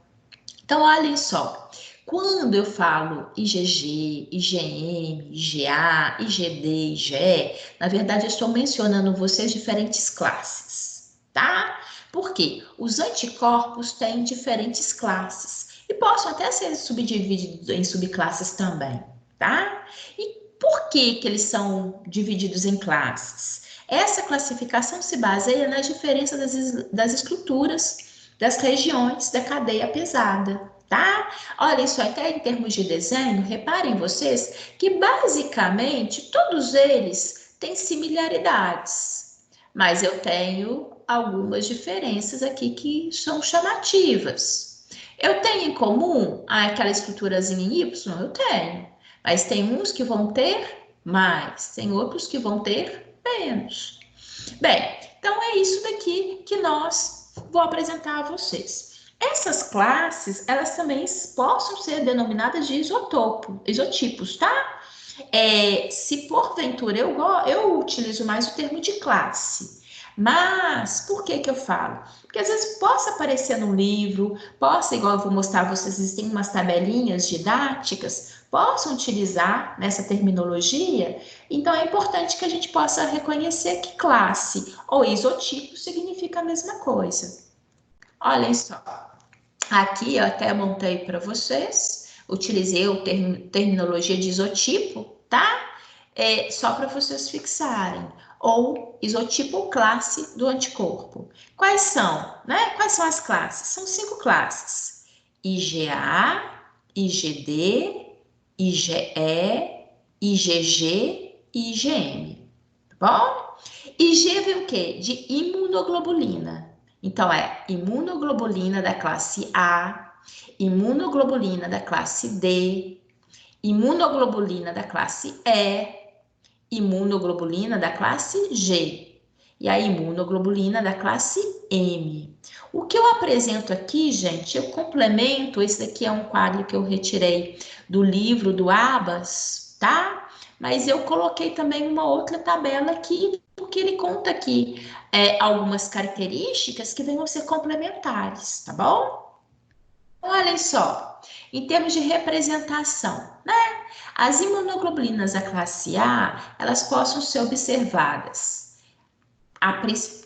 Então, olhem só, quando eu falo IgG, IgM, IgA, IgD, IgE, na verdade eu estou mencionando vocês diferentes classes, tá? Porque os anticorpos têm diferentes classes e possam até ser subdivididos em subclasses também, tá? E por que eles são divididos em classes? Essa classificação se baseia nas diferenças das estruturas das regiões da cadeia pesada, tá? Olha só, até em termos de desenho, reparem vocês que basicamente todos eles têm similaridades, mas eu tenho algumas diferenças aqui que são chamativas. Eu tenho em comum aquela estruturazinha em Y? Eu tenho, mas tem uns que vão ter mais, tem outros que vão ter menos. Bem, então é isso daqui que vou apresentar a vocês. Essas classes, elas também possam ser denominadas de isotipos, tá? Se porventura eu utilizo mais o termo de classe. Mas por que eu falo? Porque às vezes possa aparecer no livro, igual eu vou mostrar a vocês, existem umas tabelinhas didáticas, possam utilizar nessa terminologia. Então é importante que a gente possa reconhecer que classe ou isotipo significa a mesma coisa. Olhem só, aqui eu até montei para vocês, utilizei a terminologia de isotipo, tá? Só para vocês fixarem, ou isotipo ou classe do anticorpo. Quais são, né? Quais são as classes? São 5 classes: IgA, IgD, IgE, IgG e IgM, tá bom? Ig vem o quê? De imunoglobulina. Então, é imunoglobulina da classe A, imunoglobulina da classe D, imunoglobulina da classe E, imunoglobulina da classe G e a imunoglobulina da classe M. O que eu apresento aqui, gente, eu complemento, esse daqui é um quadro que eu retirei do livro do Abas, tá? Mas eu coloquei também uma outra tabela aqui, porque ele conta aqui algumas características que venham a ser complementares, tá bom? Olhem só, em termos de representação, né? As imunoglobulinas da classe A, elas possam ser observadas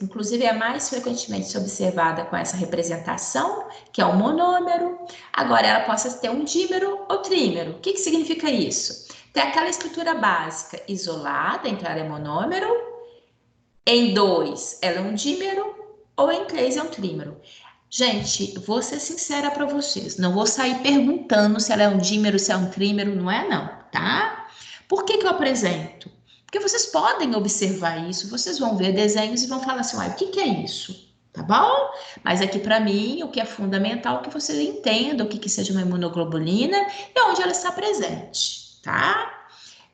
inclusive é mais frequentemente observada com essa representação, que é o monômero. Agora, ela possa ter um dímero ou trímero. O que significa isso? Tem aquela estrutura básica isolada, então ela é monômero. Em 2, ela é um dímero, ou em 3 é um trímero. Gente, vou ser sincera para vocês, não vou sair perguntando se ela é um dímero, se é um trímero, não é não, tá? Por que eu apresento? Porque vocês podem observar isso, vocês vão ver desenhos e vão falar assim, o que é isso? Tá bom? Mas aqui para mim, o que é fundamental é que vocês entendam o que seja uma imunoglobulina e onde ela está presente, tá?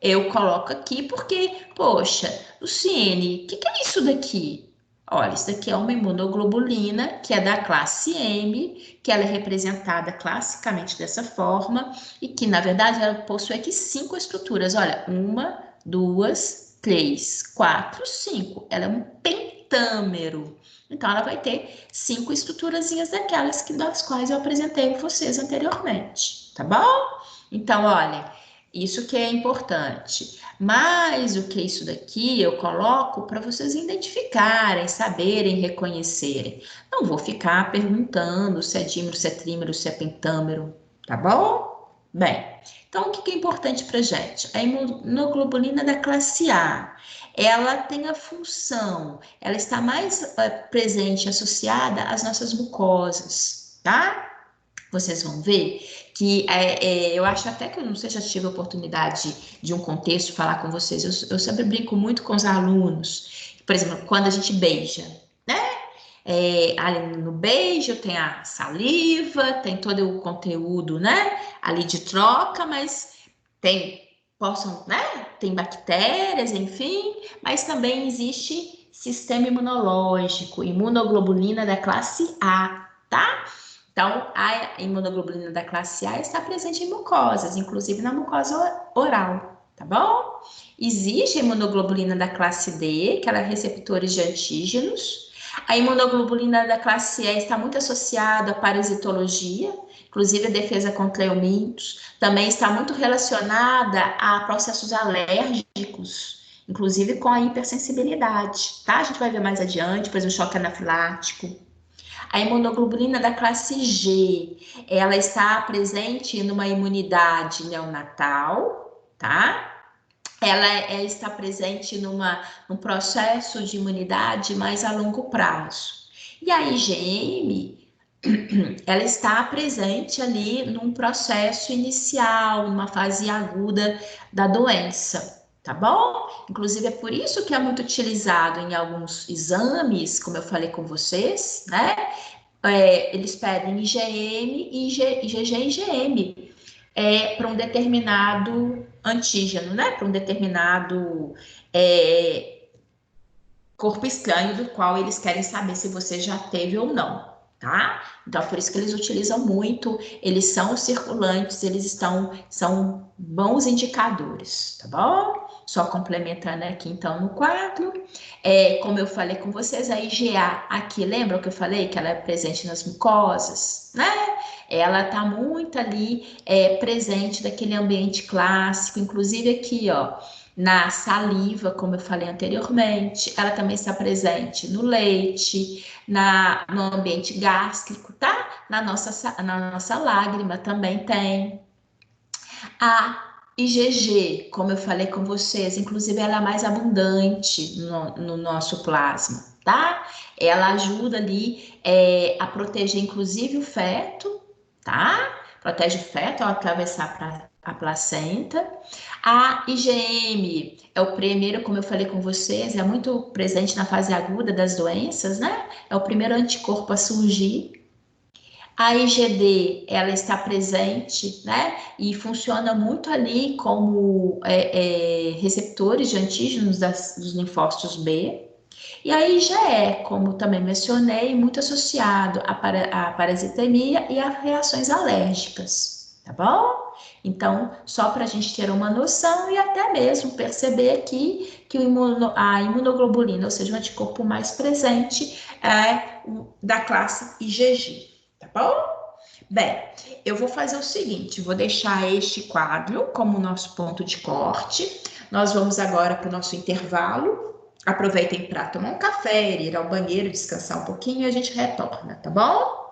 Eu coloco aqui porque, poxa, Luciene, o que é isso daqui? Olha, isso daqui é uma imunoglobulina que é da classe M, que ela é representada classicamente dessa forma e que, na verdade, ela possui aqui 5 estruturas. Olha, 1, 2, 3, 4, 5. Ela é um pentâmero. Então, ela vai ter 5 estruturazinhas daquelas das quais eu apresentei para vocês anteriormente, tá bom? Então, olha, isso que é importante. Mas o que é isso daqui eu coloco para vocês identificarem, saberem, reconhecerem. Não vou ficar perguntando se é dímero, se é trímero, se é pentâmero, tá bom? Bem, então o que é importante para gente? A imunoglobulina da classe A, ela tem a função, ela está mais presente, associada às nossas mucosas, tá? Vocês vão ver que eu acho até que eu não sei se já tive a oportunidade de um contexto falar com vocês. Eu sempre brinco muito com os alunos. Por exemplo, quando a gente beija, né? Ali no beijo tem a saliva, tem todo o conteúdo, né? Ali de troca, mas tem bactérias, enfim, mas também existe sistema imunológico, imunoglobulina da classe A, tá? Então, a imunoglobulina da classe A está presente em mucosas, inclusive na mucosa oral, tá bom? Existe a imunoglobulina da classe D, que ela é receptores de antígenos. A imunoglobulina da classe E está muito associada à parasitologia, inclusive a defesa contra eumintos. Também está muito relacionada a processos alérgicos, inclusive com a hipersensibilidade, tá? A gente vai ver mais adiante, depois o choque anafilático. A imunoglobulina da classe G, ela está presente numa imunidade neonatal, tá? Ela está presente num processo de imunidade mais a longo prazo. E a IgM, ela está presente ali num processo inicial, numa fase aguda da doença. Tá bom? Inclusive é por isso que é muito utilizado em alguns exames, como eu falei com vocês, né? Eles pedem IgM, IgG e IgM para um determinado antígeno, né? Para um determinado corpo estranho do qual eles querem saber se você já teve ou não, tá? Então, por isso que eles utilizam muito, eles são circulantes, são bons indicadores, tá bom? Só complementando aqui, então, no quadro, como eu falei com vocês, a IgA aqui, lembram que eu falei que ela é presente nas mucosas, né? Ela tá muito ali presente daquele ambiente clássico, inclusive aqui, ó, na saliva, como eu falei anteriormente, ela também está presente no leite, no ambiente gástrico, tá? Na nossa lágrima também tem. A IgG, como eu falei com vocês, inclusive ela é mais abundante no nosso plasma, tá? Ela ajuda ali a proteger, inclusive, o feto, tá? Protege o feto ao atravessar a placenta. A IgM é o primeiro, como eu falei com vocês, é muito presente na fase aguda das doenças, né? É o primeiro anticorpo a surgir. A IgD, ela está presente, né? E funciona muito ali como receptores de antígenos dos linfócitos B. E a IgE, como também mencionei, muito associado à parasitemia e a reações alérgicas, tá bom? Então, só para a gente ter uma noção e até mesmo perceber aqui que a imunoglobulina, ou seja, o anticorpo mais presente, é da classe IgG. Tá bom? Bem, eu vou fazer o seguinte, vou deixar este quadro como nosso ponto de corte. Nós vamos agora para o nosso intervalo Aproveitem para tomar um café, ir ao banheiro, descansar um pouquinho e a gente retorna, tá bom?